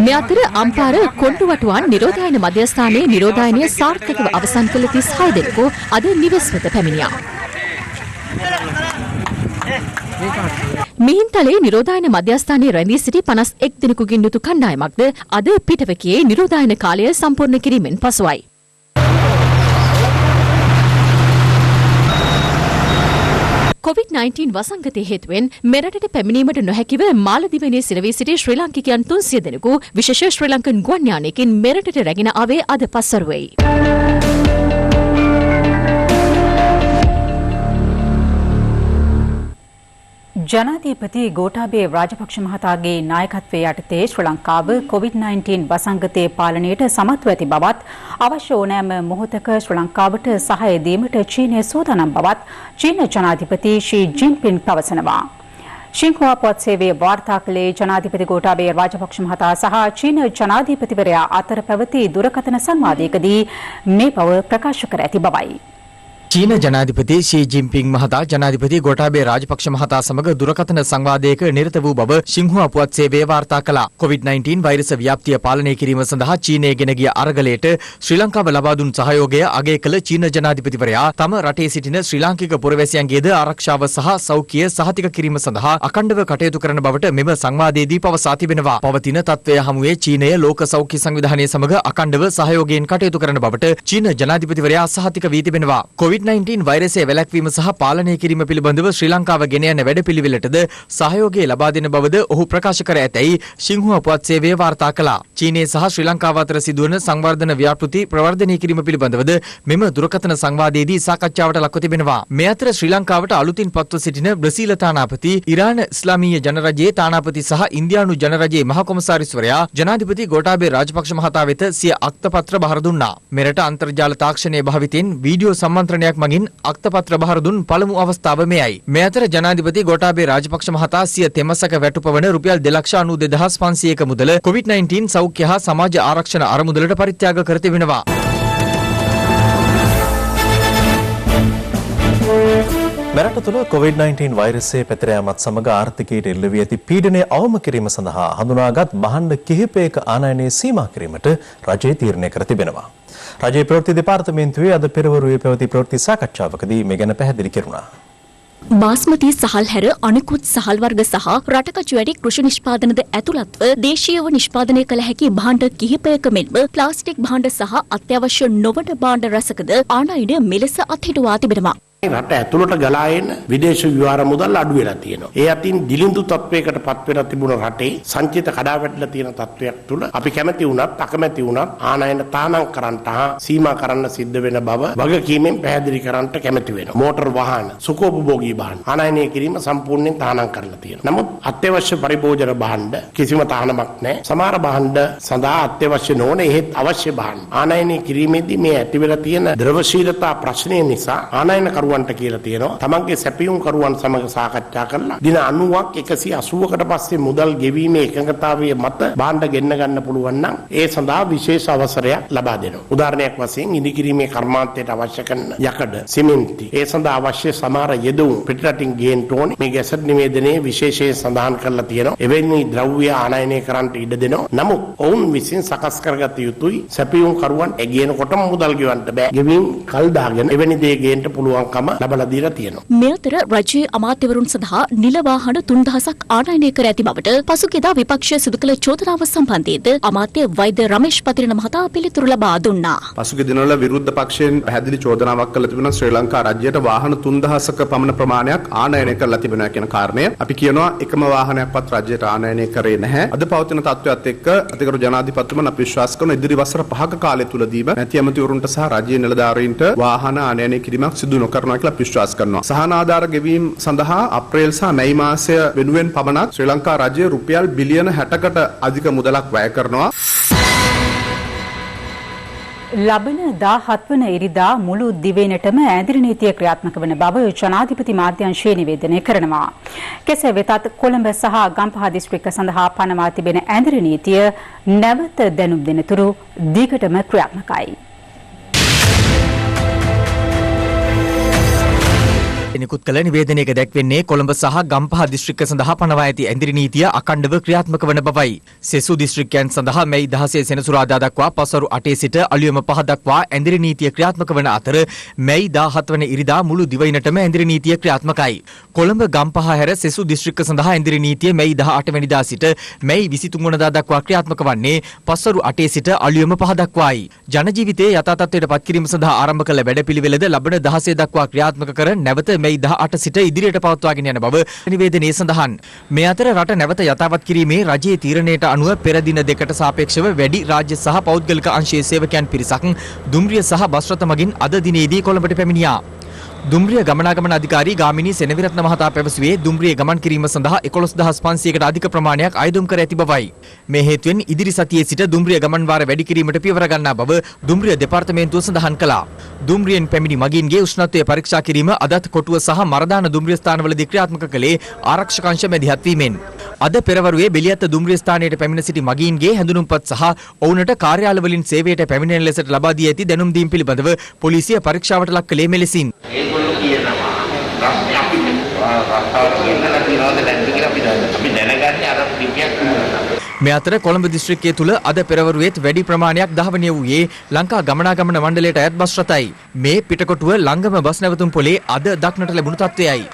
මේ අතර අම්පාර කොණ්ඩුවටුවන් නිරෝධායන මධ්‍යස්ථානයේ නිරෝධායනය සාර්ථකව අවසන් කළ 36 දෙනෙකු අද නිවෙස් වෙත පැමිණියා. මිහින්තලේ නිරෝධායන මධ්‍යස්ථානයේ රැඳී සිටි 51 දෙනෙකුගෙන් යුතු කණ්ඩායමක්ද අද පිටවකියේ නිරෝධායන කාලය සම්පූර්ණ කිරීමෙන් පසුවයි. COVID-19 වසංගතය හේතුවෙන් මෙරටට පැමිණීමට නොහැකිව මාලදිවයිනේ සිරවී සිටි ශ්‍රී ලාංකිකයන් 300 දෙනෙකු විශේෂ ශ්‍රී ලංකන් ගුවන් යානයකින් මෙරටට රැගෙන ආවේ අද පස්වරුවයි. ජනාධිපති ගෝඨාභය රාජපක්ෂ මහතාගේ නායකත්වයේ යටතේ ශ්‍රී ලංකාව COVID-19 වසංගතයේ පාලනයට සමත්ව ඇති බවත් අවශ්‍ය ඕනෑම මොහොතක ශ්‍රී ලංකාවට සහාය දීමට චීනය සූදානම් බවත් චීන ජනාධිපති ෂී ජින්පින් පවසනවා. ශින්හුවා පුවත් සේවයේ වාර්තා කළේ ජනාධිපති ගෝඨාභය රාජපක්ෂ මහතා සහ චීන ජනාධිපතිවරයා අතර පැවති දුරකථන සංවාදයකදී මේ බව ප්‍රකාශ කර ඇති බවයි. චීන ජනාධිපති ෂී ජින්පින් මහතා ජනාධිපති ගෝඨාභය රාජපක්ෂ මහතා සමග දුරකථන සංවාදයක නිරත වූ බව සින්හුවා පුවත් සේවය වාර්තා කළා. COVID-19 වෛරස ව්‍යාප්තිය පාලනය කිරීම සඳහා චීනය ගෙන ගිය අරගලයට ශ්‍රී ලංකාව ලබා දුන් සහයෝගය අගය කළ චීන ජනාධිපතිවරයා තම රටේ සිටින ශ්‍රී ලාංකික පුරවැසියන්ගේද ආරක්ෂාව සහ සෞඛ්‍යය සහතික කිරීම සඳහා අඛණ්ඩව කටයුතු කරන බවට මෙම සංවාදයේදී පවසා තිබෙනවා. පවතින තත්ත්වය හමුවේ චීනය ලෝක සෞඛ්‍ය සංවිධානය සමග අඛණ්ඩව සහයෝගයෙන් කටයුතු කරන බවට චීන ජනාධිපතිවරයා සහතික වී තිබෙනවා. COVID-19 වෛරසය වැළැක්වීම සහ පාලනය කිරීම පිළිබඳව ශ්‍රී ලංකාව ගෙන යන වැඩපිළිවෙලටද සහයෝගය ලබා දෙන බවද ඔහු ප්‍රකාශ කර ඇතැයි සින්හුවා පුවත් සේවය වාර්තා කළා. චීනය සහ ශ්‍රී ලංකාව අතර සිදුවන සංවර්ධන ව්‍යාපෘති ප්‍රවර්ධනය කිරීම පිළිබඳවද මෙම දුරකථන සංවාදයේදී සාකච්ඡාවට ලක්ව තිබෙනවා. මේ අතර ශ්‍රී ලංකාවට අලුතින් පත්ව සිටින බ්‍රසීල තානාපති, ඉරාන ඉස්ලාමීය ජනරජයේ තානාපති සහ ඉන්දියානු ජනරජයේ මහ කොමසාරිස්වරයා ජනාධිපති ගෝඨාභය රාජපක්ෂ මහතා වෙත සිය අක්තපත්‍ර බහර දුන්නා. මෙරට අන්තර්ජාල තාක්ෂණයේ භාවිතයෙන් වීඩියෝ සම්මන්ත්‍රණයක් මගින් අක්තපත්‍ර බහර දුන් පළමු අවස්ථාව මෙයයි. මේ අතර ජනාධිපති ගෝඨාභය රාජපක්ෂ මහතා සිය තෙමසක වැටුප වන රුපියල් 2,92,500ක මුදල COVID-19 සෞඛ්‍ය හා සමාජ ආරක්ෂණ අරමුදලට පරිත්‍යාග කර තිබෙනවා. මෙරට තුළ COVID-19 වෛරසය පැතිර යාමත් සමග ආර්ථිකයට එල්ල වී ඇති පීඩනය අවම කිරීම සඳහා හඳුනාගත් භාණ්ඩ කිහිපයක ආනයනය සීමා කිරීමට රජය තීරණය කර තිබෙනවා. රජයේ ප්‍රවෘත්ති දෙපාර්තමේන්තුවේ අද පෙරවරුවේ පැවති ප්‍රවෘත්ති සාකච්ඡාවකදී මේ ගැන පැහැදිලි කෙරුණා. බාස්මති සහල් හැර අනිකුත් සහල් වර්ග සහ රටකචු වැඩි කෘෂි නිෂ්පාදනද ඇතුළත්ව දේශීයව නිෂ්පාදනය කළ හැකි භාණ්ඩ කිහිපයක මෙන්ම ප්ලාස්ටික් භාණ්ඩ සහ අත්‍යවශ්‍ය නොවන භාණ්ඩ රසකද ආනයනය මෙලෙස අත්හිටුවා තිබෙනවා. රට ඇතුළට ගලා එන විදේශ විවහාර මුදල් අඩු වෙලා තියෙනවා. ඒ අතින් දිලිඳු තත්වයකට පත් වෙලා තිබුණ රටේ සංචිත කඩාවැටලා තියෙන තත්වයක් තුල අපි කැමැති වුණත් අකමැති වුණත් ආනයන තානම් කරන්නට හා සීමා කරන්න සිද්ධ වෙන බව වගකීමෙන් පැහැදිලි කරන්නට කැමැති වෙනවා. මෝටර් වාහන, සුඛෝපභෝගී භාණ්ඩ ආනයනය කිරීම සම්පූර්ණයෙන් තානම් කරලා තියෙනවා. නමුත් අත්‍යවශ්‍ය පරිභෝජන භාණ්ඩ කිසිම තානමක් නැහැ. සමහර භාණ්ඩ සඳහා අත්‍යවශ්‍ය නොවන එහෙත් අවශ්‍ය භාණ්ඩ ආනයනය කිරීමේදී මේ ඇති වෙලා තියෙන ද්‍රවශීලතා ප්‍රශ්නය නිසා ආනයන කියලා තියෙනවා. තමන්ගේ සැපයුම් කරුවන් සමග සාකච්ඡා කරලා දින 90ක් 180කට පස්සේ මුදල් ගෙවීමේ එකඟතාවයේ මත භාණ්ඩ ගෙන්න ගන්න පුළුවන් නම් ඒ සඳහා විශේෂ අවසරයක් ලබා දෙනවා. උදාහරණයක් වශයෙන් ඉදිකිරීමේ කර්මාන්තයට අවශ්‍ය කරන යකඩ, සිමෙන්ති, ඒ සඳහා අවශ්‍ය සමහර යෙදවුම් පිටරටින් ගේන්න ඕනේ. මේ ගැසට් නිවේදනයේ විශේෂයෙන් සඳහන් කරලා තියෙනවා. එවැනි ද්‍රව්‍ය ආනයනය කරන්නට ඉඩ දෙනවා. නමුත් ඔවුන් විසින් සකස් කරගත යුතුයි. සැපයුම් කරුවන් එගිනකොටම මුදල් ගෙවන්න බෑ. ගෙවීම් කල් දාගෙන එවැනි දේ ගේන්න පුළුවන්කම සහතිකකම ලබලා දීලා තියෙනවා. මේ අතර රජයේ අමාත්‍යවරුන් සඳහා නිල වාහන 3000ක් ආනයනය කර ඇති බවට පසුගියදා විපක්ෂය සිදු කළ චෝදනාව සම්බන්ධයෙන් අමාත්‍ය වෛද්‍ය රමේෂ් පතිරණ මහතා පිළිතුරු ලබා දුන්නා. පසුගිය දිනවල විරුද්ධ පක්ෂයෙන් පැහැදිලි චෝදනාවක් කළ තිබෙනවා ශ්‍රී ලංකා රජයට වාහන 3000ක පමණ ප්‍රමාණයක් ආනයනය කරලා තිබෙනවා කියන කාරණය. අපි කියනවා එකම වාහනයක්වත් රජයට ආනයනය කරේ නැහැ. අද පවතින තත්ත්වයක් එක්ක අතිගරු ජනාධිපතිතුමන් අපි විශ්වාස කරන ඉදිරි වසර 5ක කාලය තුලදීම මැති ඇමතිවරුන්ට සහ රජයේ නිලධාරීන්ට වාහන ආනයනය කිරීමක් සිදු නොකරනවා කියලා විශ්වාස කරනවා. සහන ආධාර ගෙවීම සඳහා අප්‍රේල් සහ මැයි මාසය වෙනුවෙන් පමණක් ශ්‍රී ලංකා රජය රුපියල් බිලියන 60කට අධික මුදලක් වැය කරනවා. ලබන 17 වන ඉරිදා මුළු දිවයිනටම ඇඳිරි නීතිය ක්‍රියාත්මක වන බව ජනාධිපති මාධ්‍යංශය නිවේදනය කරනවා. කෙසේ වෙතත් කොළඹ සහ ගම්පහ දිස්ත්‍රික්ක සඳහා පනවා තිබෙන ඇඳිරි නීතිය නැවත දැනුම් දෙනතුරු දිගටම ක්‍රියාත්මකයි. නිකුත් කළ නිවේදනයක දැක්වෙන්නේ කොළඹ සහ ගම්පහ දිස්ත්‍රික්ක සඳහා පනවා ඇති ඇඳිරි නීතිය අඛණ්ඩව ක්‍රියාත්මක වන බවයි. සෙසු දිස්ත්‍රික්කයන් සඳහා මැයි 16 සෙනසුරාදා දක්වා පසරු 8 සිට අලුයම 5 දක්වා ඇඳිරි නීතිය ක්‍රියාත්මක වන අතර මැයි 17 වන ඉරිදා මුළු දිවයිනටම ඇඳිරි නීතිය ක්‍රියාත්මකයි. කොළඹ ගම්පහ හැර සෙසු දිස්ත්‍රික්ක සඳහා ඇඳිරි නීතිය මැයි 18 වෙනිදා සිට මැයි 23 වනදා දක්වා ක්‍රියාත්මක වන්නේ පසරු 8 සිට අලුයම 5 දක්වායි. ජන ජීවිතයේ යථා තත්ත්වයට පත් කිරීම සඳහා ආරම්භ කළ වැඩපිළිවෙලද ලබන 16 දක්වා ක්‍රියාත්මක කර නැවත මැයි 18 සිට ඉදිරියට පවත්වාගෙන යන බව නිවේදනයේ සඳහන්. මේ අතර රට නැවත යථාවත් කිරීමේ රජයේ තීරණයට අනුව පෙර දින දෙකට සාපේක්ෂව වැඩි රාජ්‍ය සහ පෞද්ගලික අංශයේ සේවකයන් පිරිසක් දුම්රිය සහ බස් රථ මගින් අද දිනේදී කොළඹට පැමිණියා. දුම්රිය ගමනාගමන අධිකාරී ගාමිණී සෙනවිරත්න මහතා පැවසුවේ දුම්රිය ගමන් කිරීම සඳහා 11500කට අධික ප්‍රමාණයක් අයදුම් කර ඇති බවයි. මේ හේතුවෙන් ඉදිරි සතියේ සිට දුම්රිය ගමන් වාර වැඩි කිරීමට පියවර ගන්නා බව දුම්රිය දෙපාර්තමේන්තුව සඳහන් කළා. දුම්රියෙන් පැමිණි මගීන්ගේ උෂ්ණත්වය පරීක්ෂා කිරීම අදත් කොටුව සහ මරදාන දුම්රිය ස්ථානවලදී ක්‍රියාත්මක කළේ ආරක්ෂක අංශ මැදිහත් වීමෙන්. අද පෙරවරුවේ බෙලියත්ත දුම්රිය ස්ථානයට පැමිණ සිටි මගීන්ගේ හැඳුනුම්පත් සහ ඔවුන්ට කාර්යාලවලින් සේවයට පැමිණෙන ලෙසට ලබා දී ඇති දැනුම් දීම් පිළිබඳව පොලිසිය පරීක්ෂාවට ලක් කළේ මෙලෙසින්. ඒගොල්ලෝ කියනවා ප්‍රශ්නේ අපි රස්තාවට ගෙන්නලා තියනවද නැද්ද කියලා අපි දැනගන්නේ අර ලිපියක් කියනවා. මේ අතර කොළඹ දිස්ත්‍රික්කයේ තුල අද පෙරවරුවේත් වැඩි ප්‍රමාණයක් දහවනය වූයේ ලංකා ගමනාගමන මණ්ඩලයට අයත් බස් රථයි. මේ පිටකොටුව ළංගම බස් නැවතුම් පොලේ අද දක්නට ලැබුණු තත්ත්වයයි.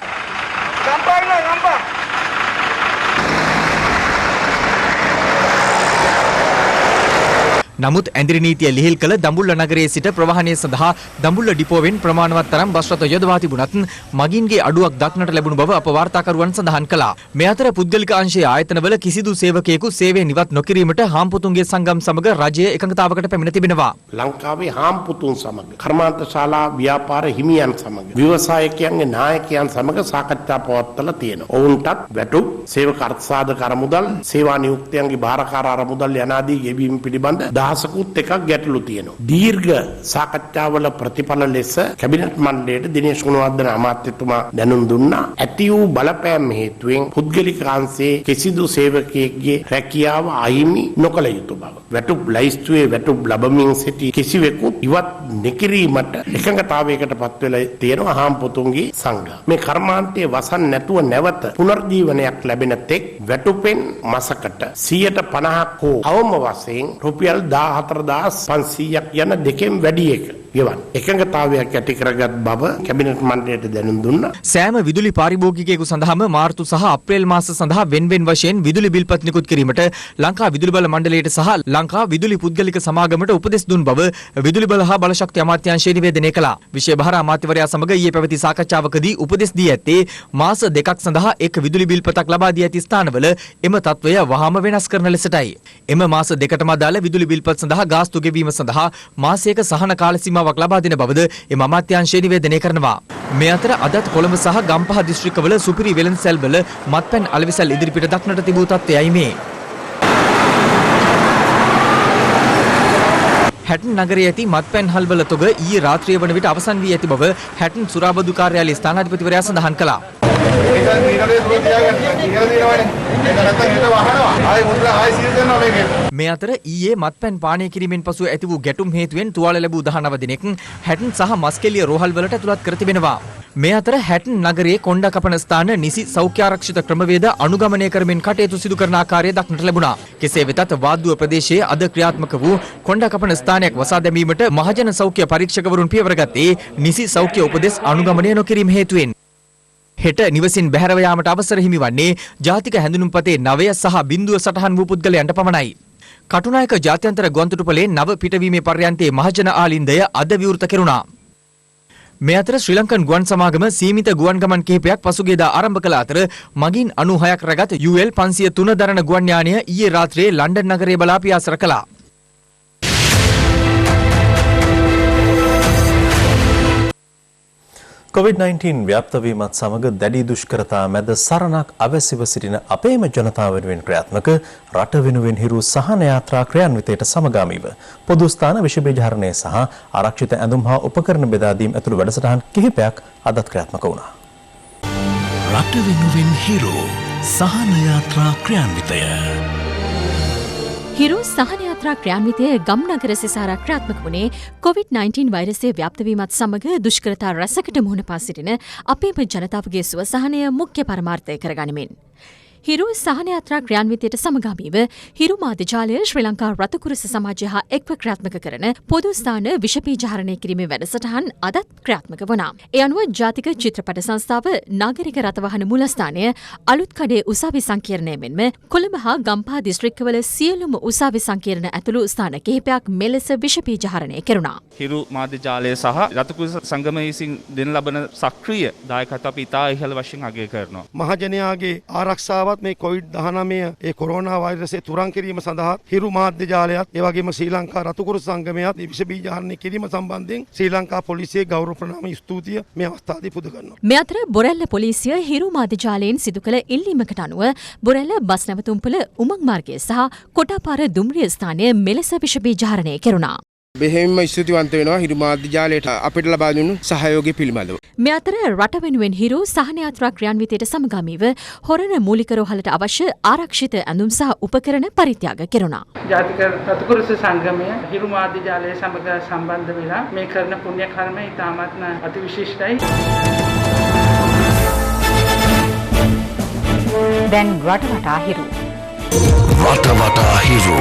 නමුත් ඇඳිරි නීතිය ලිහිල් කළ දඹුල්ල නගරයේ සිට ප්‍රවාහනය සඳහා දඹුල්ල ඩිපෝවෙන් ප්‍රමාණවත් තරම් බස් රථ යොදවා තිබුණත් මගින්ගේ අඩුවක් දක්නට ලැබුණු බව අප වාර්තාකරුවන් සඳහන් කළා. මේ අතර පුද්ගලික අංශයේ ආයතනවල කිසිදු සේවකයෙකු සේවයෙන් ඉවත් නොකිරීමට හාම්පුතුන්ගේ සංගම් සමග රජය එකඟතාවකට පැමිණ තිබෙනවා. ලංකාවේ හාම්පුතුන් සමග කර්මාන්ත ශාලා ව්‍යාපාර හිමියන් සමග ව්‍යවසායකයන්ගේ නායකයන් සමග සාකච්ඡා පවත්වලා තියෙනවා. ඔවුන්ටත් වැටුප් සේවක අර්ථසාධක අරමුදල් සේවා නියුක්තයන්ගේ භාරකාර අරමුදල් යනාදී ගෙවීම පිළිබඳ දහසකුත් එකක් ගැටලු තියෙනවා. දීර්ඝ සාකච්ඡාවල ප්‍රතිඵල ලෙස කැබිනට් මණ්ඩලයට දිනේෂ් ගුණවර්ධන අමාත්‍යතුමා දැනුම් දුන්නා. ඇති වූ බලපෑම් හේතුවෙන් පුද්ගලික අංශයේ කිසිදු සේවකයෙකුගේ රැකියාව අහිමි නොකළ යුතු බව. වැටුප් ලැයිස්තුවේ වැටුප් ලැබමින් සිටි කිසිවෙකුත් ඉවත් නොකිරීමට එකඟතාවයකට පත් වෙලා තියෙනවා හාම්පුතුන්ගේ සංඝ. මේ කර්මාන්තයේ වසන් නැතුව නැවත පුනර්ජීවනයක් ලැබෙන තෙක් වැටුපෙන් මාසකට 150ක් හෝ අවම වශයෙන් රුපියල් 14500ක් යන දෙකෙන් වැඩි එක ගෙවන්න එකඟතාවයක් ඇති කරගත් බව කැබිනට් මණ්ඩලයට දැනුම් දුන්නා. සෑම විදුලි පාරිභෝගිකයෙකු සඳහාම මාර්තු සහ අප්‍රේල් මාස සඳහා වෙන්වෙන් වශයෙන් විදුලි බිල්පත් නිකුත් කිරීමට ලංකා විදුලි බල මණ්ඩලයට සහ ලංකා විදුලි පුද්ගලික සමාගමට උපදෙස් දුන් බව විදුලි බල හා බලශක්ති අමාත්‍යාංශය නිවේදනය කළා. විෂය බහර අමාත්‍යවරයා සමග ඊයේ පැවති සාකච්ඡාවකදී උපදෙස් දී ඇත්තේ මාස දෙකක් සඳහා එක් විදුලි බිල්පතක් ලබා දී ඇති ස්ථානවල එම තත්වය වහාම වෙනස් කරන ලෙසටයි. එම මාස දෙකටම අදාළ විදුලි බිල්පත් සඳහා ගාස්තු ගෙවීම සඳහා මාසයක සහන කාල සීමාවක් ලබා දෙන බවද එම අමාත්‍යාංශය නිවේදනය කරනවා. මේ අතර අදත් කොළඹ සහ ගම්පහ දිස්ත්‍රික්කවල සුපිරි වෙළඳසැල්වල මත්පැන් අලෙවිසල් ඉදිරිපිට දක්නට තිබූ තත්ත්වයයි මේ. හැටන් නගරයේ ඇති මත්පැන් හල්වල තොග ඊයේ රාත්‍රිය වන විට අවසන් වී ඇති බව හැටන් සුරාබදු කාර්යාලයේ ස්ථානාධිපතිවරයා සඳහන් කළා. මේ අතර ඊයේ මත්පැන් පානය කිරීමෙන් පසු ඇති වූ ගැටුම් හේතුවෙන් තුවාල ලැබූ 19 දිනෙක හැටන් සහ මස්කෙලිය රෝහල්වලට ඇතුළත් කර තිබෙනවා. මේ අතර හැටන් නගරයේ කොණ්ඩ කපන ස්ථාන නිසි සෞඛ්‍යාරක්ෂිත ක්‍රමවේද අනුගමනය කරමින් කටයුතු සිදු කරන ආකාරය දක්නට ලැබුණා. කෙසේ වෙතත් වාද්දුව ප්‍රදේශයේ අද ක්‍රියාත්මක වූ කොණ්ඩ කපන ස්ථානයක් වසා දැමීමට මහජන සෞඛ්‍ය පරීක්ෂකවරුන් පියවර ගත්තේ නිසි සෞඛ්‍ය උපදෙස් අනුගමනය නොකිරීම හේතුවෙන්. හෙට නිවසින් බැහැරව යාමට අවසර හිමිවන්නේ ජාතික හැඳුනුම්පතේ 9 සහ 0 සටහන් වූ පුද්ගලයන්ට පමණයි. කටුනායක ජාත්‍යන්තර ගුවන්තොටුපළේ නව පිටවීමේ පර්යන්තයේ මහජන ආලින්දය අද විවෘත කෙරුණා. මේ අතර ශ්‍රී ලංකන් ගුවන් සමාගම සීමිත ගුවන් ගමන් කිහිපයක් පසුගියදා ආරම්භ කළ අතර මගින් 96ක් රැගත් UL 503 දරන ගුවන් යානය ඊයේ රාත්‍රියේ ලන්ඩන් නගරයේ බලා පියාසර කළා. COVID-19 ව්‍යාප්ත වීමත් සමග දැඩි දුෂ්කරතා මැද සරණක් අවැසිව සිටින අපේම ජනතාව වෙනුවෙන් ක්‍රියාත්මක රට වෙනුවෙන් හිරු සහන යාත්‍රා ක්‍රියාන්විතයට සමගාමීව පොදු ස්ථාන විෂ බීජහරණය සහ ආරක්ෂිත ඇඳුම් හා උපකරණ බෙදා දීම ඇතුළු වැඩසටහන් කිහිපයක් අදත් ක්‍රියාත්මක වුණා. රට වෙනුවෙන් හිරු සහන යාත්‍රා ක්‍රියාන්විතය. හිරු සහන යාත්‍රා ක්‍රියාන්විතය ගම්නගර සිසාරා ක්‍රියාත්මක වුණේ COVID-19 වෛරසය ව්‍යාප්ත වීමත් සමග දුෂ්කරතා රැසකට මුහුණ පා සිටින අපේම ජනතාවගේ සුව සහනය මුඛ්‍ය පරමාර්ථය කරගනිමින්. හිරු සහන යාත්‍රා ක්‍රියාන්විතයට සමගාමීව හිරු මාධ්‍යජාලය ශ්‍රී ලංකා රතුකුරුස සමාජය හා එක්ව ක්‍රියාත්මක කරන පොදු ස්ථාන විෂ බීජහරණය කිරීමේ වැඩසටහන් අදත් ක්‍රියාත්මක වුණා. ඒ අනුව ජාතික චිත්‍රපට සංස්ථාව නාගරික රථවාහන මූලස්ථානය අලුත් කඩේ උසාවි සංකීර්ණය මෙන්ම කොළඹ හා ගම්පහ දිස්ත්‍රික්කවල සියලුම උසාවි සංකීර්ණ ඇතුළු ස්ථාන කිහිපයක් මෙලෙස විෂ බීජහරණය කෙරුණා. හිරු මාධ්‍යජාලය සහ රතුකුරුස සංගමය විසින් දෙන ලබන සක්‍රීය දායකත්වය අපි ඉතා ඉහළ වශයෙන් අගය කරනවා. මහජනයාගේ ආරක්ෂාව මේ COVID-19 ඒ කොරෝනා වෛරසය තුරන් කිරීම සඳහා හිරු මාධ්‍ය ජාලයත් ඒ වගේම ශ්‍රී ලංකා රතුකුරුස සංගමයත් විෂ බීජහරණය කිරීම සම්බන්ධයෙන් ශ්‍රී ලංකා පොලිසියේ ගෞරව ප්‍රණාම ස්තුතිය මේ අවස්ථාවේදී පුද කරනවා. මේ අතර බොරැල්ල පොලිසිය හිරු මාධ්‍ය ජාලයෙන් සිදු කළ ඉල්ලීමකට අනුව බොරැල්ල බස් නැවතුම්පොළ උමං මාර්ගය සහ කොටාපාර දුම්රිය ස්ථානය මෙලෙස විෂ බීජහරණය කෙරුණා. බෙහෙවින්ම ස්තුතිවන්ත වෙනවා හිරු මාධ්‍ය ජාලයට අපිට ලබා දුන්නු සහයෝගය පිළිබඳව. මේ අතර රට වෙනුවෙන් හිරු සහන යාත්‍රා ක්‍රියාන්විතයට සමගාමීව හොරණ මූලික රෝහලට අවශ්‍ය ආරක්ෂිත ඇඳුම් සහ උපකරණ පරිත්‍යාග කෙරුණා. ජාතික රතුකුරුස සංගමය හිරු මාධ්‍ය ජාලය සමග සම්බන්ධ වෙලා මේ කරන පුණ්‍ය කර්මය ඉතාමත්ම අතිවිශිෂ්ටයි. දැන් රටවටා හිරු. රටවටා හිරු.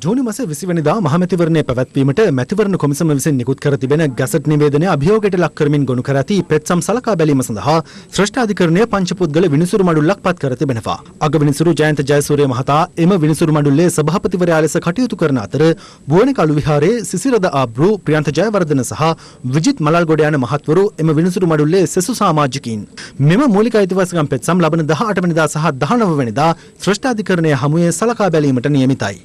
ජූනි මාස 20 වෙනිදා මහමැතිවරණය පැවැත්වීමට මැතිවරණ කොමිසම විසින් නිකුත් කර තිබෙන ගැසට් නිවේදනය අභියෝගයට ලක් කරමින් ගොනු කර ඇති පෙත්සම් සලකා බැලීම සඳහා ශ්‍රේෂ්ඨාධිකරණය පංචපුද්ගල විනිසුරු මඩුල්ලක් පත් කර තිබෙනවා. අග විනිසුරු ජයන්ත ජයසූරිය මහතා එම විනිසුරු මඩුල්ලේ සභාපතිවරයා ලෙස කටයුතු කරන අතර බුවනකලු විහාරයේ සිසිරද ආබ්රු ප්‍රියන්ත ජයවර්ධන සහ විජිත් මලල්ගොඩ යන මහත්වරු එම විනිසුරු මඩුල්ලේ සෙසු සමාජිකයින්. මෙම මූලික අයිතිවාසිකම් පෙත්සම් ලබන 18 වෙනිදා සහ 19 වෙනිදා ශ්‍රේෂ්ඨාධිකරණය හමුවේ සලකා බැලීමට නියමිතයි.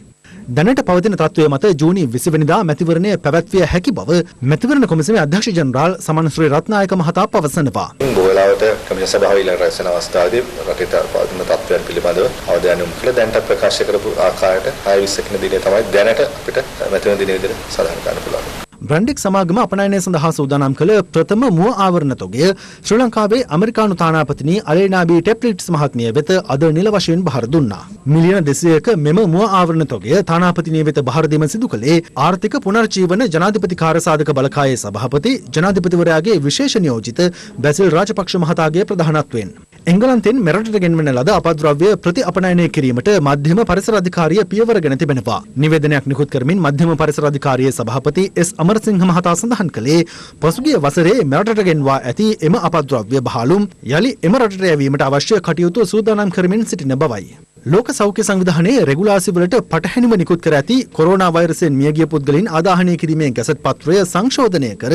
දැනට පවතින තත්ත්වය මත ජූනි 20 වෙනිදා මැතිවරණය පැවැත්විය හැකි බව මැතිවරණ කොමිසමේ අධ්‍යක්ෂ ජනරාල් සමන් ශ්‍රී රත්නායක මහතා පවසනවා. බොහෝ වෙලාවට කමිෂන් සභාව ඊළඟ රැස්වෙන අවස්ථාවේදී රටේ පවතින තත්ත්වයන් පිළිබඳව අවධානය යොමු කළ දැනට ප්‍රකාශ කරපු ආකාරයට 6:20 වෙනි දිනේ තමයි දැනට අපිට මැතිවරණ දින විදිහට සඳහන් කරන්න පුළුවන්. බ්‍රැන්ඩෙක් සමාගම අපනයනය සඳහා සූදානම් කළ ප්‍රථම මුව ආවරණ තොගය ශ්‍රී ලංකාවේ ඇමරිකානු තානාපතිනි අලේනා බී ටෙප්ලිට්ස් මහත්මිය වෙත අද නිල වශයෙන් බහර දුන්නා. මිලියන 200ක මෙම මුව ආවරණ තොගය තානාපතිනිය වෙත බහර දීම සිදු කළේ ආර්ථික පුනර්ජීවන ජනාධිපති කාර්යසාධක බලකායේ සභාපති ජනාධිපතිවරයාගේ විශේෂ නියෝජිත බැසිල් රාජපක්ෂ මහතාගේ ප්‍රධානත්වයෙන්. එංගලන්තෙන් මෙරටට ගෙන්වන ලද අපද්‍රව්‍ය ප්‍රති අපනයනය කිරීමට මධ්‍යම පරිසර අධිකාරිය පියවර ගෙන තිබෙනවා. නිවේදනයක් නිකුත් කරමින් මධ්‍යම පරිසර අධිකාරියේ සභාපති එස් අමරසිංහ මහතා සඳහන් කළේ පසුගිය වසරේ මෙරටට ගෙන්වා ඇති එම අපද්‍රව්‍ය බහලුම් යලි එම රටට යැවීමට අවශ්‍ය කටයුතු සූදානම් කරමින් සිටින බවයි. ලෝක සෞඛ්‍ය සංවිධානයේ රෙගුලාසිවලට පටහැනිව නිකුත් කර ඇති කොරෝනා වෛරසයෙන් මියගිය පුද්ගලයන් ආදාහනය කිරීමේ ගැසට් පත්‍රය සංශෝධනය කර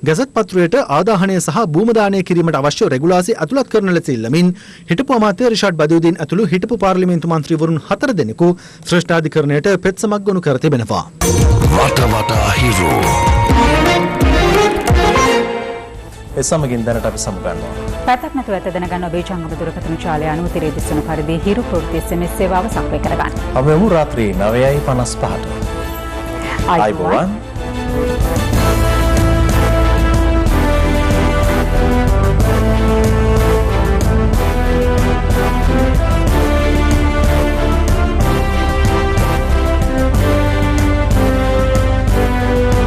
ගැසට් පත්‍රයට ආදාහනය සහ භූමදානය කිරීමට අවශ්‍ය රෙගුලාසි ඇතුළත් කරන ලෙස ඉල්ලමින් හිටපු අමාත්‍ය රිෂාඩ් බදියුදීන් ඇතුළු හිටපු පාර්ලිමේන්තු මන්ත්‍රීවරුන් 4 දෙනෙකු ශ්‍රේෂ්ඨාධිකරණයට පෙත්සමක් ගොනු කර තිබෙනවා. රටවටා හිරු. ඒ සමගින් දැනට අපි සමුගන්නවා. පැතක් නැතුව ඇත දැනගන්න ඔබේ ජංගම දුරකථන ජාලය අනුව තිරේ දිස්සන පරිදි හිරු ප්‍රවෘත්ති SMS සේවාව සක්‍රිය කරගන්න. අපි රාත්‍රී 9:55ට. ආයුබෝවන්.